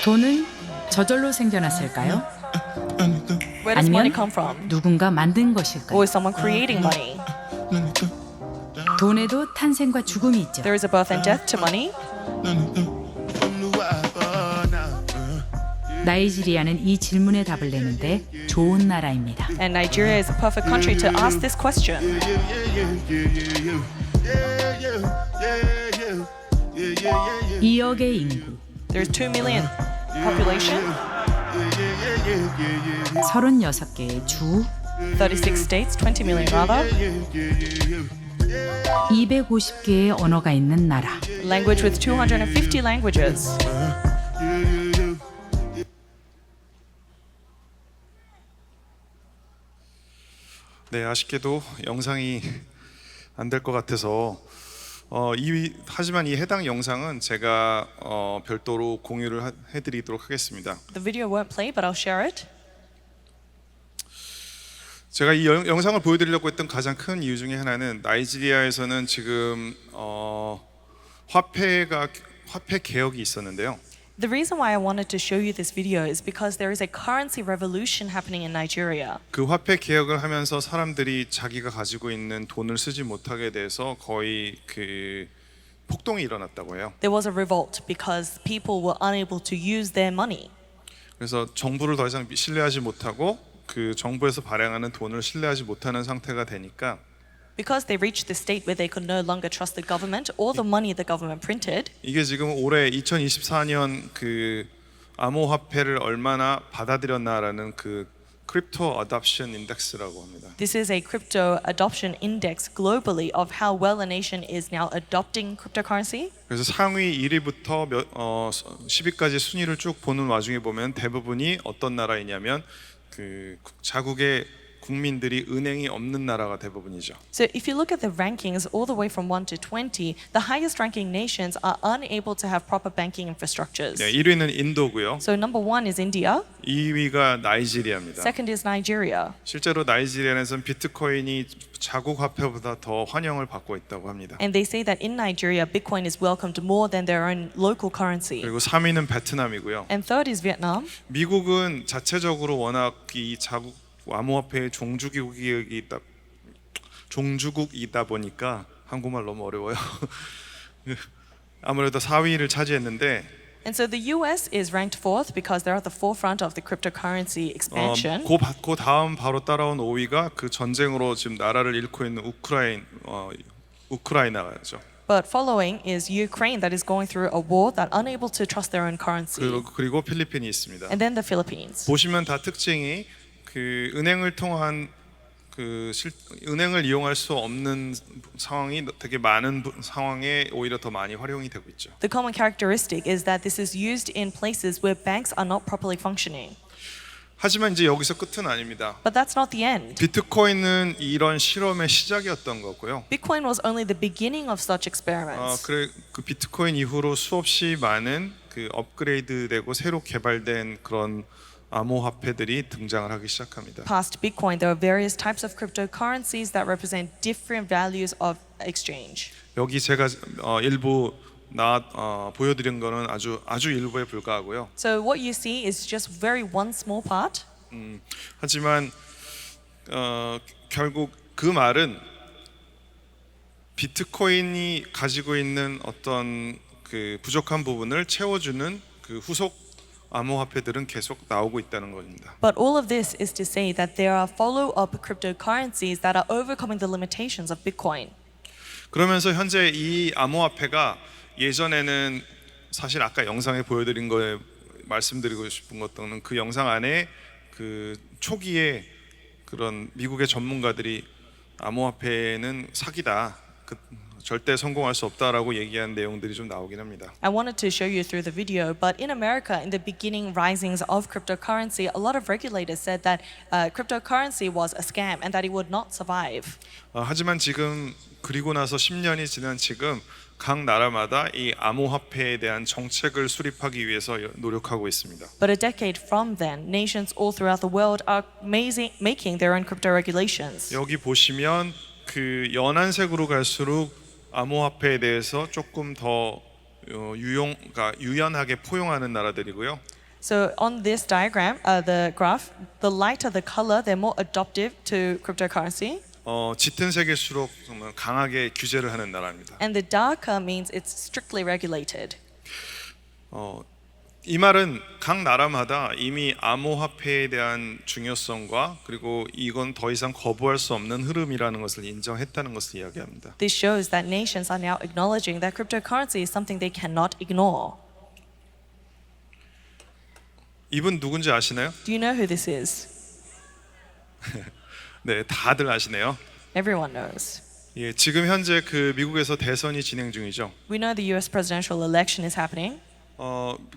돈은 저절로 생겨났을까요? Where does money 아니면 come from? 누군가 만든 것일까요? Or is someone creating money? 돈에도 탄생과 죽음이 있죠. There is a birth and death to money. 나이지리아는 이 질문에 답을 내는데 좋은 나라입니다. And Nigeria is a perfect country to ask this question. 2억의 인구, There is 2 million population, 36개의 주, 36 states, 20 million rather. 250개의 언어가 있는 나라. Language with 250 languages. 네, 아쉽게도 영상이 안 될 것 같아서 하지만 이 해당 영상은 제가 별도로 공유를 해드리도록 하겠습니다. The video won't play, but I'll share it. 제가 이 영상을 보여드리려고 했던 가장 큰 이유 중에 하나는 나이지리아에서는 지금 화폐 개혁이 있었는데요. The reason why I wanted to show you this video is because there is a currency revolution happening in Nigeria. 그 화폐 개혁을 하면서 사람들이 자기가 가지고 있는 돈을 쓰지 못하게 돼서 거의 그 폭동이 일어났다고 해요. There was a revolt because people were unable to use their money. 그래서 정부를 더 이상 신뢰하지 못하고 그 정부에서 발행하는 돈을 신뢰하지 못하는 상태가 되니까 Because they reached the state where they could no longer trust the government or the money the government printed. 이게 지금 올해 2024년 그 암호화폐를 얼마나 받아들였나라는 그 크립토 어답션 인덱스라고 합니다. This is a crypto adoption index globally of how well a nation is now adopting cryptocurrency. 그래서 상위 1위부터 10위까지 순위를 쭉 보는 와중에 보면 대부분이 어떤 나라이냐면 그 자국의 국민들이 은행이 없는 나라가 대부분이죠. So if you look at the rankings all the way from 1 to 20, the highest ranking nations are unable to have proper banking infrastructures. 네, 1위는 인도고요. So number 1 is India, 2위가 나이지리아입니다. second is Nigeria. 실제로 나이지리아에서는 비트코인이 자국 화폐보다 더 환영을 받고 있다고 합니다. And they say that in Nigeria, Bitcoin is welcomed more than their own local currency. 그리고 3위는 베트남이고요. And third is Vietnam. 미국은 자체적으로 워낙 이 자국 암호화폐의 종주국이다 보니까 한국말 너무 어려워요. 아무래도 4위를 차지했는데 And so the US is ranked fourth because they're at the forefront of the cryptocurrency expansion. 그 다음 바로 따라온 5위가 그 전쟁으로 지금 나라를 잃고 있는 우크라이나죠. But following is Ukraine that is going through a war that unable to trust their own currency. 그리고 필리핀이 있습니다. And then the Philippines. 보시면 다 특징이 그 은행을 통한 은행을 이용할 수 없는 상황이 되게 많은 상황에 오히려 더 많이 활용이 되고 있죠. The common characteristic is that this is used in places where banks are not properly functioning. 하지만 이제 여기서 끝은 아닙니다. But that's not the end. 비트코인은 이런 실험의 시작이었던 거고요. Bitcoin was only the beginning of such experiments. 그래 그 비트코인 이후로 수없이 많은 그 업그레이드되고 새로 개발된 그런 암호화폐들이 등장을 하기 시작합니다. Past Bitcoin, there are various types of cryptocurrencies that represent different values of exchange. 여기 제가 일부 보여드린 거는 아주 일부에 불과하고요. So what you see is just very one small part. 하지만 결국 그 말은 비트코인이 가지고 있는 어떤 그 부족한 부분을 채워주는 그 후속 암호화폐들은 계속 나오고 있다는 겁니다. But all of this is to say that there are follow-up cryptocurrencies that are overcoming the limitations of Bitcoin. 그러면서 현재 이 암호화폐가 예전에는 사실 아까 영상에 보여드린 거에 말씀드리고 싶은 것들은 그 영상 안에 그 초기에 그런 미국의 전문가들이 암호화폐는 사기다. 절대 성공할 수 없다라고 얘기한 내용들이 좀 나오긴 합니다. I wanted to show you through the video, but in America, in the beginning risings of cryptocurrency, a lot of regulators said that cryptocurrency was a scam and that it would not survive. 하지만 지금 그리고 나서 10년이 지난 지금 각 나라마다 이 암호화폐에 대한 정책을 수립하기 위해서 노력하고 있습니다. But a decade from then, nations all throughout the world are making their own crypto regulations. 여기 보시면 그 연한색으로 갈수록 암호화폐에 대해서 조금 더 유연하게 포용하는 나라들이고요. So on this diagram, the graph, the lighter the color, they're more adoptive to cryptocurrency. 짙은 색일수록 정말 강하게 규제를 하는 나라입니다. And the darker means it's strictly regulated. 이 말은 각 나라마다 이미 암호화폐에 대한 중요성과 그리고 이건 더 이상 거부할 수 없는 흐름이라는 것을 인정했다는 것을 이야기합니다. This shows that nations are now acknowledging that cryptocurrency is something they cannot ignore. 이분 누군지 아시나요? Do you know who this is? 네, 다들 아시네요. Everyone knows. 예, 지금 현재 그 미국에서 대선이 진행 중이죠. We know the US presidential election is happening.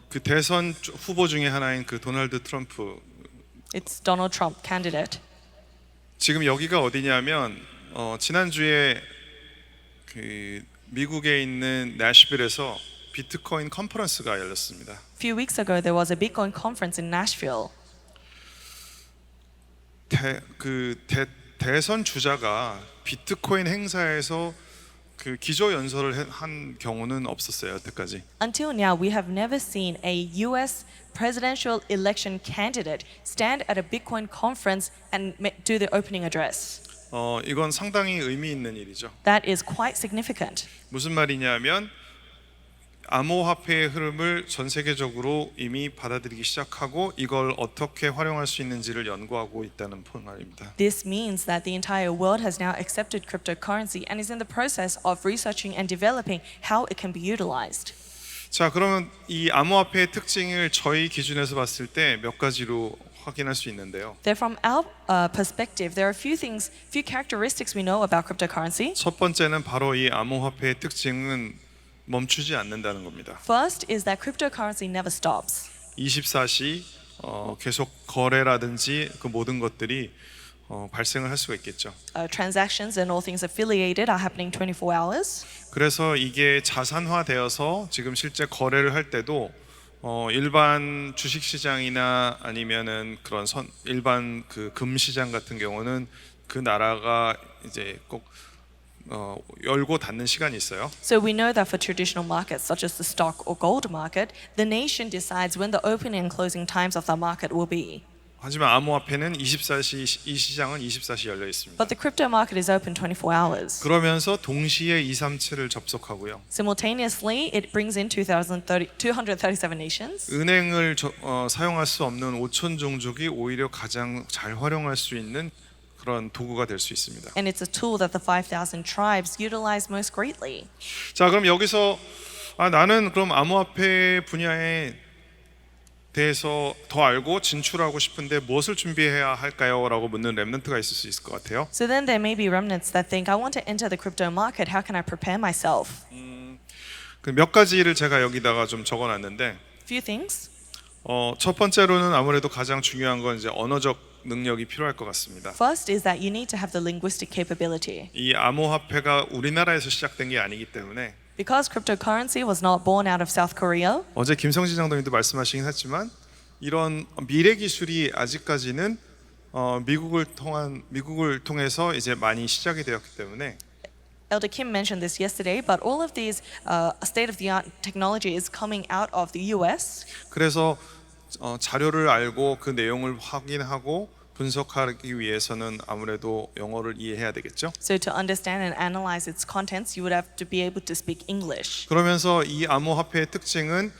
그 대선 후보 중에 하나인 그 도널드 트럼프. It's Donald Trump candidate. 지금 여기가 어디냐면 지난주에 그 미국에 있는 내셔빌에서 비트코인 컨퍼런스가 열렸습니다. A few weeks ago, there was a Bitcoin conference in Nashville. 대선 주자가 비트코인 행사에서 그 기조 연설을 한 경우는 없었어요 여태까지. Until now, we have never seen a US presidential election candidate stand at a Bitcoin conference and do the opening address. 이건 상당히 의미 있는 일이죠. That is quite significant. 무슨 말이냐면 암호화폐의 흐름을 전 세계적으로 이미 받아들이기 시작하고 이걸 어떻게 활용할 수 있는지를 연구하고 있다는 말입니다. This means that the entire world has now accepted cryptocurrency and is in the process of researching and developing how it can be utilized. 자, 그러면 이 암호화폐의 특징을 저희 기준에서 봤을 때 몇 가지로 확인할 수 있는데요. There, from our perspective, there are few characteristics we know about cryptocurrency. 첫 번째는 바로 이 암호화폐의 특징은 멈추지 않는다는 겁니다. First is that cryptocurrency never stops. 24시 계속 거래라든지 그 모든 것들이 발생을 할 수가 있겠죠. Transactions and all things affiliated are happening 24 hours. 그래서 이게 자산화되어서 지금 실제 거래를 할 때도 일반 주식 시장이나 아니면은 그런 일반 그 금 시장 같은 경우는 그 나라가 이제 꼭 열고 닫는 시간이 있어요. So we know that for traditional markets such as the stock or gold market, the nation decides when the opening and closing times of the market will be. 하지만 암호화폐는 24시 이 시장은 24시 열려 있습니다. But the crypto market is open 24 hours. 그러면서 동시에 237을 접속하고요. Simultaneously, it brings in 237 nations. 은행을 사용할 수 없는 5천 종족이 오히려 가장 잘 활용할 수 있는 그런 도구가 될 수 있습니다. And it's a tool that the 5,000 tribes utilize most greatly. 자, 그럼 여기서 나는 그럼 암호화폐 분야에 대해서 더 알고 진출하고 싶은데 무엇을 준비해야 할까요? 라고 묻는 랩런트가 있을 수 있을 것 같아요. So then there may be remnants that think, I want to enter the crypto market. How can I prepare myself? 그 몇 가지를 제가 여기다가 좀 적어놨는데 Few things. 첫 번째로는 아무래도 가장 중요한 건 이제 언어적 능력이 필요할 것 같습니다. First is that you need to have the linguistic capability. 이 암호화폐가 우리나라에서 시작된 게 아니기 때문에 Because cryptocurrency was not born out of South Korea, 어제 김성진 장로님도 말씀하시긴 했지만 이런 미래 기술이 아직까지는 미국을 통해서 이제 많이 시작이 되었기 때문에 Elder Kim mentioned this yesterday, but all of these state-of-the-art technology is coming out of the US. 그래서 자료를 알고 그 내용을 확인하고 분석하기 위해서는 아무래도 영어를 이해해야 되겠죠. So to understand and analyze its contents, you would have to be able to speak English. 그러면서 이 암호화폐의 특징은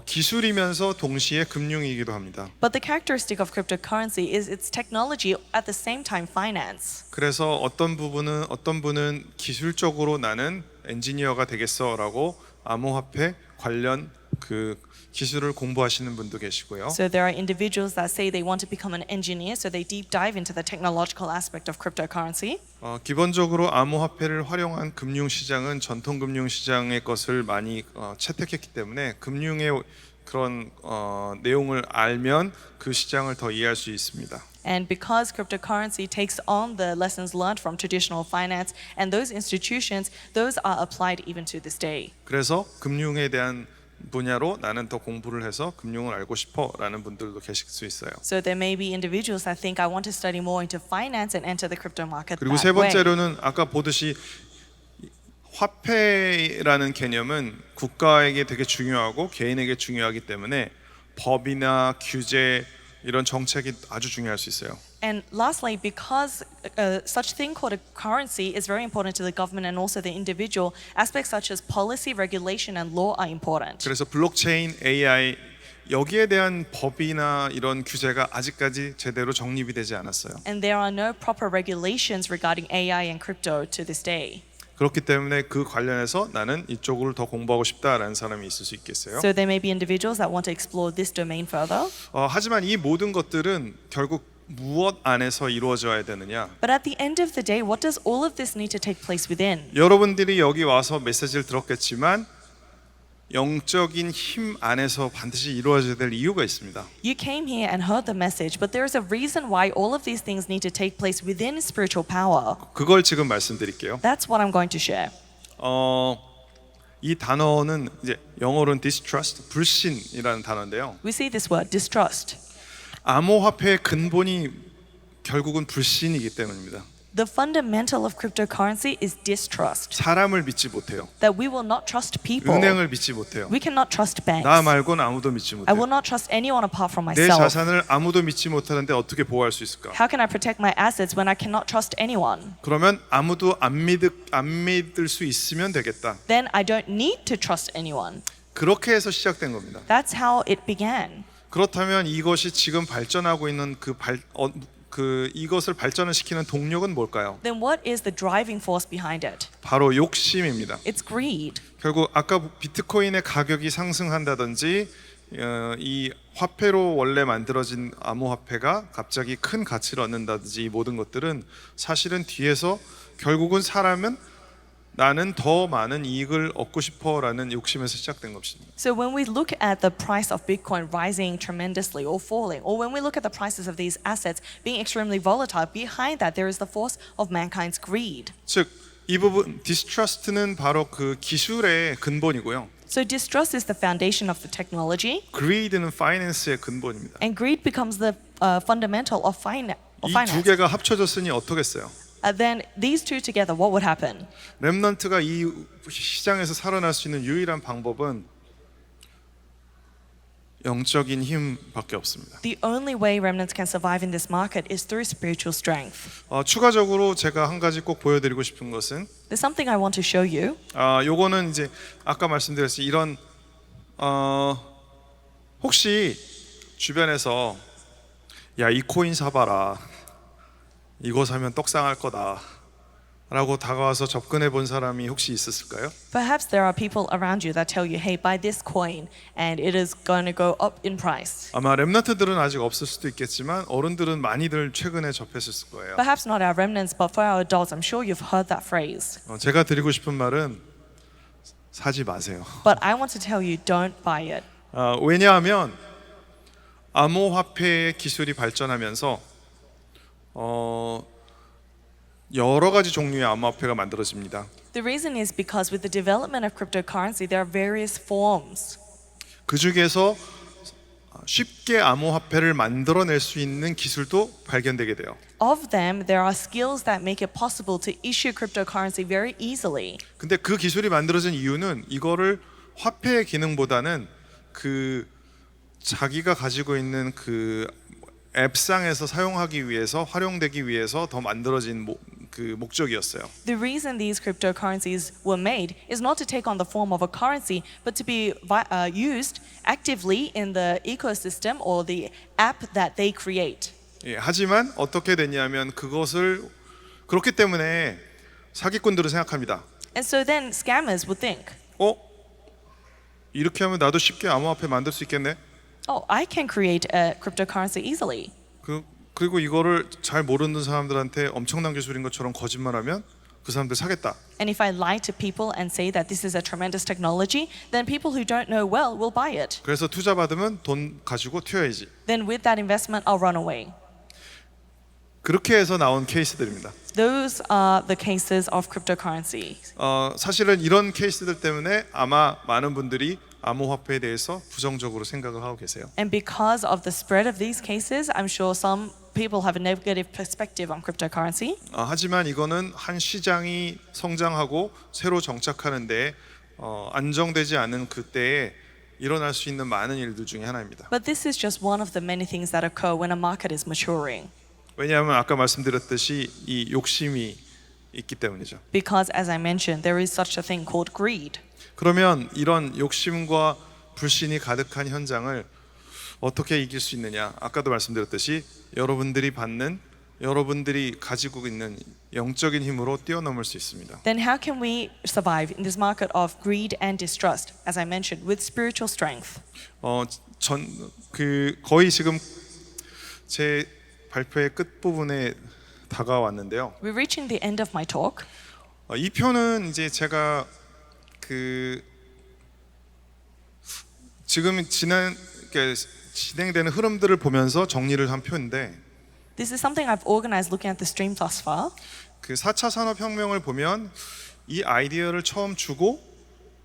기술이면서 동시에 금융이기도 합니다. But the characteristic of cryptocurrency is its technology at the same time finance. 그래서 어떤 분은 기술적으로 나는 엔지니어가 되겠어라고 암호화폐 관련 그 기술을 공부하시는 분도 계시고요. So there are individuals that say they want to become an engineer, so they deep dive into the technological aspect of cryptocurrency. 기본적으로 암호화폐를 활용한 금융시장은 전통 금융시장의 것을 많이 채택했기 때문에 금융의 그런 내용을 알면 그 시장을 더 이해할 수 있습니다. And because cryptocurrency takes on the lessons learned from traditional finance and those institutions, those are applied even to this day. 그래서 금융에 대한 분야로 나는 더 공부를 해서 금융을 알고 싶어라는 분들도 계실 수 있어요. So there may be individuals that think I want to study more into finance and enter the crypto market 그리고 that 세 way. 번째로는 아까 보듯이 화폐라는 개념은 국가에게 되게 중요하고 개인에게 중요하기 때문에 법이나 규제 이런 정책이 아주 중요할 수 있어요. And lastly, because such thing called a currency is very important to the government and also the individual, aspects such as policy, regulation, and law are important. 그래서 블록체인, AI 여기에 대한 법이나 이런 규제가 아직까지 제대로 정립이 되지 않았어요. And there are no proper regulations regarding AI and crypto to this day. 그렇기 때문에 그 관련해서 나는 이쪽을 더 공부하고 싶다라는 사람이 있을 수 있겠어요. So there may be individuals that want to explore this domain further. 하지만 이 모든 것들은 결국 무엇 안에서 이루어져야 되느냐? But at the end of the day, what does all of this need to take place within? 여러분들이 여기 와서 메시지를 들었겠지만 영적인 힘 안에서 반드시 이루어져야 될 이유가 있습니다. You came here and heard the message, but there is a reason why all of these things need to take place within spiritual power. 그걸 지금 말씀드릴게요. That's what I'm going to share. 이 단어는 이제 영어로는 distrust, 불신이라는 단어인데요. We see this word, distrust. 암호화폐의 근본이 결국은 불신이기 때문입니다. The fundamental of cryptocurrency is distrust. 사람을 믿지 못해요. That we will not trust people. 은행을 믿지 못해요. We cannot trust banks. 나 말고는 아무도 믿지 I will 못해요. not trust anyone apart from 내 myself. 자산을 아무도 믿지 못하는데 어떻게 보호할 수 있을까? How can I protect my assets when I cannot trust anyone? 그러면 아무도 안 믿을 수 있으면 되겠다. Then I don't need to trust anyone. 그렇게 해서 시작된 겁니다. That's how it began. 그렇다면 이것이 지금 발전하고 있는 이것을 발전을 시키는 동력은 뭘까요? Then what is the driving force behind it? 바로 욕심입니다. It's greed. 결국 아까 비트코인의 가격이 상승한다든지 이 화폐로 원래 만들어진 암호화폐가 갑자기 큰 가치를 얻는다든지 이 모든 것들은 사실은 뒤에서 결국은 사람은 나는 더 많은 이익을 얻고 싶어라는 욕심에서 시작된 것입니다. So when we look at the price of Bitcoin rising tremendously or falling, or when we look at the prices of these assets being extremely volatile, behind that there is the force of mankind's greed. 즉 이 부분 distrust는 바로 그 기술의 근본이고요. So distrust is the foundation of the technology, greed는 finance의 근본입니다. and greed becomes the fundamental of 이 두 finance. 개가 합쳐졌으니 어떻겠어요? Then these two together, what would happen? 렘넌트가 이 시장에서 살아날 수 있는 유일한 방법은 영적인 힘밖에 없습니다. The only way remnants can survive in this market is through spiritual strength. 추가적으로 제가 한 가지 꼭 보여드리고 싶은 것은 There's something I want to show you. 요거는 이제 아까 말씀드렸듯이 이런 혹시 주변에서 야 이 코인 사봐라 이거 사면 떡상할 거다 라고 다가와서 접근해 본 사람이 혹시 있었을까요? Perhaps there are people around you that tell you, hey, buy this coin and it is going to go up in price. 아마 렘넌트들은 아직 없을 수도 있겠지만 어른들은 많이들 최근에 접했을 거예요. Perhaps not our remnants, but for our adults, I'm sure you've heard that phrase. 제가 드리고 싶은 말은 사지 마세요. But I want to tell you, don't buy it. 왜냐하면 암호화폐의 기술이 발전하면서 여러 가지 종류의 암호화폐가 만들어집니다. The reason is because with the development of cryptocurrency, there are various forms. 그 중에서 쉽게 암호화폐를 만들어낼 수 있는 기술도 발견되게 돼요. Of them, there are skills that make it possible to issue cryptocurrency very easily. 근데 그 기술이 만들어진 이유는 이거를 화폐의 기능보다는 그 자기가 가지고 있는 그 앱상에서 사용하기 위해서 활용되기 위해서 더 만들어진 그 목적이었어요. The reason these cryptocurrencies were made is not to take on the form of a currency, but to be used actively in the ecosystem or the app that they create. 예, 하지만 어떻게 됐냐면 그것을 그렇기 때문에 사기꾼들은 생각합니다. And so then scammers would think, 이렇게 하면 나도 쉽게 암호화폐 만들 수 있겠네. oh, I can create a cryptocurrency easily. 그리고 이거를 잘 모르는 사람들한테 엄청난 기술인 것처럼 거짓말하면 그 사람들 사겠다. And if I lie to people and say that this is a tremendous technology, then people who don't know well will buy it. 그래서 투자 받으면 돈 가지고 튀어야지. Then with that investment, I'll run away. 그렇게 해서 나온 케이스들입니다. Those are the cases of cryptocurrency. 사실은 이런 케이스들 때문에 아마 많은 분들이 암호화폐에 대해서 부정적으로 생각을 하고 계세요. And because of the spread of these cases, I'm sure some people have a negative perspective on cryptocurrency. 하지만 이거는 한 시장이 성장하고 새로 정착하는데 안정되지 않은 그때에 일어날 수 있는 많은 일들 중에 하나입니다. But this is just one of the many things that occur when a market is maturing. 왜냐하면 아까 말씀드렸듯이 이 욕심이 있기 때문이죠. Because as I mentioned, there is such a thing called greed. 그러면 이런 욕심과 불신이 가득한 현장을 어떻게 이길 수 있느냐? 아까도 말씀드렸듯이 여러분들이 가지고 있는 영적인 힘으로 뛰어넘을 수 있습니다. Then how can we survive in this market of greed and distrust, as I mentioned, with spiritual strength? 거의 지금 제 발표의 끝 부분에 다가왔는데요. We're reaching the end of my talk. 이 표는 이제 제가 지금 진행되는 흐름들을 보면서 정리를 한 표인데 This is something I've organized looking at the stream thus far. 그 4차 산업혁명을 보면 이 아이디어를 처음 주고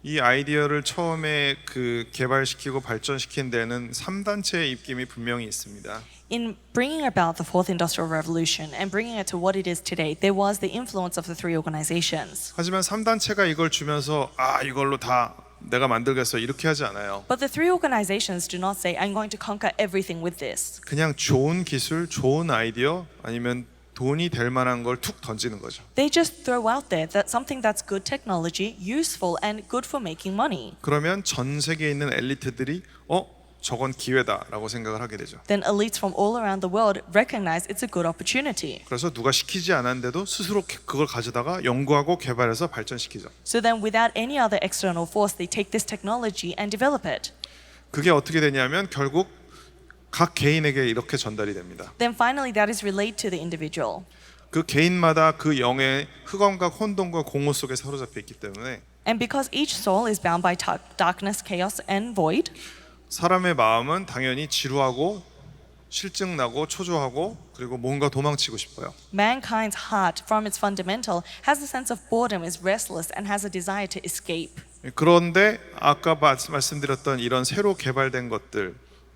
이 아이디어를 처음에 그 개발시키고 발전시킨 데는 3단체의 입김이 분명히 있습니다. In bringing about the fourth industrial revolution and bringing it to what it is today, there was the influence of the three organizations. 하지만 3단체가 이걸 주면서 이걸로 다 내가 만들겠어 이렇게 하지 않아요. But the three organizations do not say, I'm going to conquer everything with this. 그냥 좋은 기술, 좋은 아이디어 아니면 돈이 될 만한 걸 툭 던지는 거죠. They just throw out there that something that's good technology, useful and good for making money. 그러면 전 세계에 있는 엘리트들이 저건 기회다라고 생각을 하게 되죠. Then elites from all around the world recognize it's a good opportunity. 그래서 누가 시키지 않았는데도 스스로 그걸 가져다가 연구하고 개발해서 발전시키죠. So then without any other external force, they take this technology and develop it. 그게 어떻게 되냐면 결국 각 개인에게 이렇게 전달이 됩니다. Then finally that is relayed to the individual. 그 개인마다 그 영의 흑암과 혼돈과 공허 속에 사로잡혀 있기 때문에 And because each soul is bound by darkness, chaos and void, 사람의 마음은 당연히 지루하고 실증나고 초조하고 그리고 뭔가 도망치고 싶어요. mankind's heart from its fundamental has a sense of boredom, is restless and has a desire to escape. 그런데 아까 말씀드렸던 이런 새로 개발된 것들,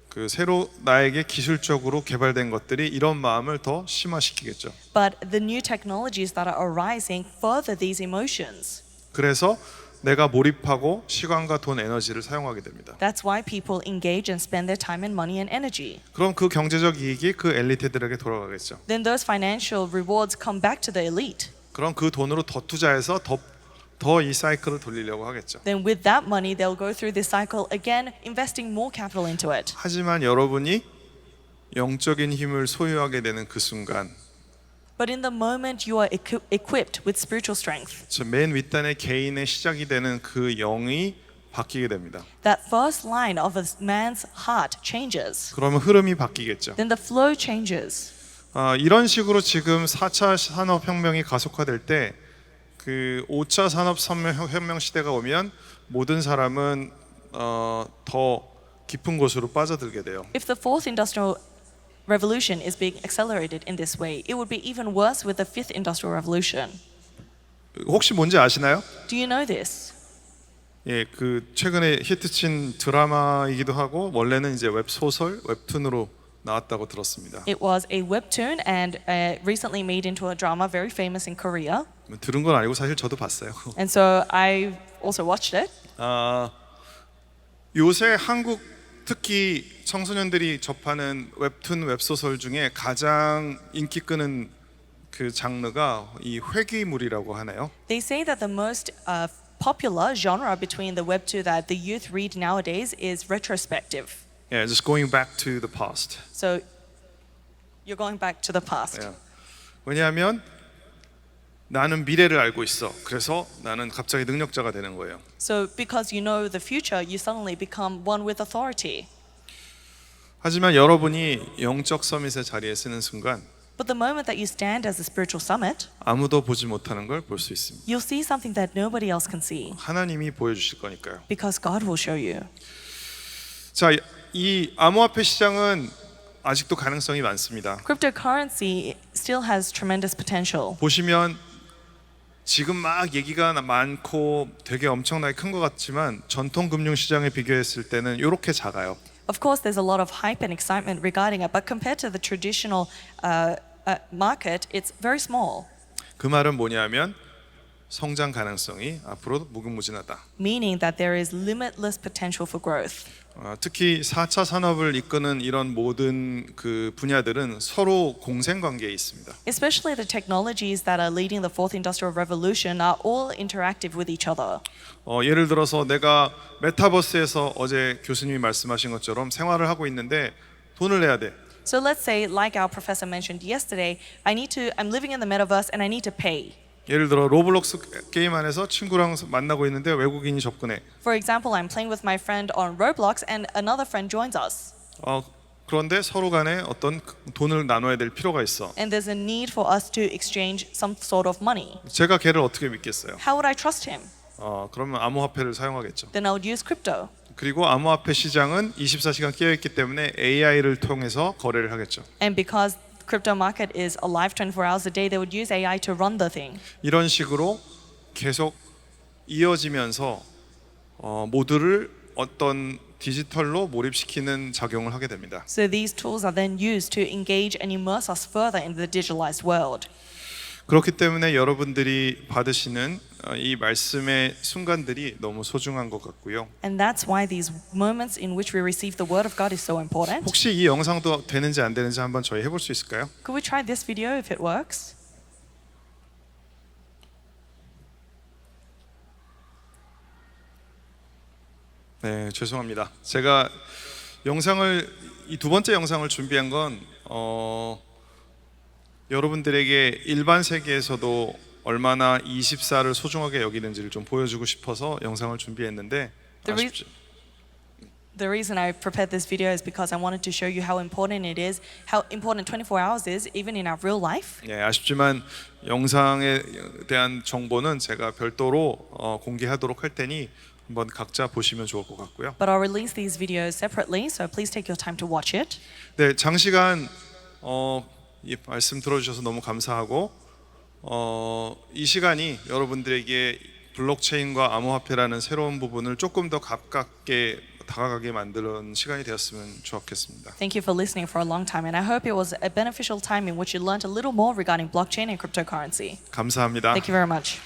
그 새로 나에게 기술적으로 개발된 것들이 이런 마음을 더 심화시키겠죠. But the new technologies that are arising further these emotions. 그래서 내가 몰입하고 시간과 돈, 에너지를 사용하게 됩니다. That's why people engage and spend their time and money and energy. 그럼 그 경제적 이익이 그 엘리트들에게 돌아가겠죠. Then those financial rewards come back to the elite. 그럼 그 돈으로 더 투자해서 더 이 사이클을 돌리려고 하겠죠. Then with that money they'll go through this cycle again, investing more capital into it. 하지만 여러분이 영적인 힘을 소유하게 되는 그 순간 But in the moment you are equipped with spiritual strength, 저 맨 윗단의 개인의 시작이 되는 그 영이 바뀌게 됩니다. that first line of a man's heart changes. 그러면 흐름이 바뀌겠죠. Then the flow changes. 이런 식으로 지금 4차 산업혁명이 가속화될 때 그 5차 산업혁명 시대가 오면 모든 사람은 더 깊은 곳으로 빠져들게 돼요. If the fourth industrial revolution is being accelerated in this way, it would be even worse with the fifth industrial revolution. 혹시 뭔지 아시나요? Do you know this? 예, 그 최근에 히트친 드라마이기도 하고 원래는 이제 웹소설, 웹툰으로 나왔다고 들었습니다. It was a webtoon and recently made into a drama, very famous in Korea. 들은 건 아니고 사실 저도 봤어요. And so I also watched it. 요새 한국 특히 청소년들이 접하는 웹툰, 웹소설 중에 가장 인기 끄는 그 장르가 이 회귀물이라고 하네요. They say that the most popular genre between the webtoon that the youth read nowadays is retrospective. Yeah, just going back to the past. So you're going back to the past. Yeah. 왜냐하면 나는 미래를 알고 있어. 그래서 나는 갑자기 능력자가 되는 거예요. So because you know the future, you suddenly become one with authority. 하지만 여러분이 영적 서밋의 자리에 서는 순간 But the moment that you stand as a spiritual summit, 아무도 보지 못하는 걸 볼 수 있습니다. you'll see something that nobody else can see 하나님이 보여주실 거니까요. because God will show you. 자, 이 암호화폐 시장은 아직도 가능성이 많습니다. Cryptocurrency still has tremendous potential. 보시면 지금 막 얘기가 많고 되게 엄청나게 큰 것 같지만 전통 금융 시장에 비교했을 때는 이렇게 작아요. Of course, there's a lot of hype and excitement regarding it, but compared to the traditional market, it's very small. 그 말은 뭐냐면 성장 가능성이 앞으로도 무궁무진하다. Meaning that there is limitless potential for growth. 특히 4차 산업을 이끄는 이런 모든 그 분야들은 서로 공생 관계에 있습니다. Especially the technologies that are leading the fourth industrial revolution are all interactive with each other. 예를 들어서 내가 메타버스에서 어제 교수님이 말씀하신 것처럼 생활을 하고 있는데 돈을 내야 돼. So let's say, like our professor mentioned yesterday, I'm living in the metaverse and I need to pay. 예를 들어 로블록스 게임 안에서 친구랑 만나고 있는데 외국인이 접근해. For example, I'm playing with my friend on Roblox and another friend joins us. 그런데 서로 간에 어떤 돈을 나눠야 될 필요가 있어. And there's a need for us to exchange some sort of money. 제가 걔를 어떻게 믿겠어요? How would I trust him? 그러면 암호화폐를 사용하겠죠. Then I would use crypto. 그리고 암호화폐 시장은 24시간 깨어 있기 때문에 AI를 통해서 거래를 하겠죠. And because crypto market is alive 24 hours a day, they would use AI to run the thing. 이런 식으로 계속 이어지면서 모두를 어떤 디지털로 몰입시키는 작용을 하게 됩니다. So these tools are then used to engage and immerse us further into the digitalized world. 그렇기 때문에 여러분들이 받으시는 이 말씀의 순간들이 너무 소중한 것 같고요. And that's why these moments in which we receive the word of God is so important. 혹시 이 영상도 되는지 안 되는지 한번 저희 해볼 수 있을까요? Could we try this video if it works? 네, 죄송합니다. 제가 이 두 번째 영상을 준비한 건 여러분들에게 일반 세계에서도 얼마나 24를 소중하게 여기는지를 좀 보여주고 싶어서 영상을 준비했는데 The reason I prepared this video is because I wanted to show you how important it is, how important 24 hours is, even in our real life. 예, 아쉽지만 영상에 대한 정보는 제가 별도로 공개하도록 할 테니 한번 각자 보시면 좋을 것 같고요. But I'll release these videos separately, so please take your time to watch it. 네, 장시간 이 말씀 들어주셔서 너무 감사하고 이 시간이 여러분들에게 블록체인과 암호화폐라는 새로운 부분을 조금 더 가깝게 다가가게 만드는 시간이 되었으면 좋겠습니다. Thank you for listening for a long time, and I hope it was a beneficial time in which you learned a little more regarding blockchain and cryptocurrency. 감사합니다. Thank you very much.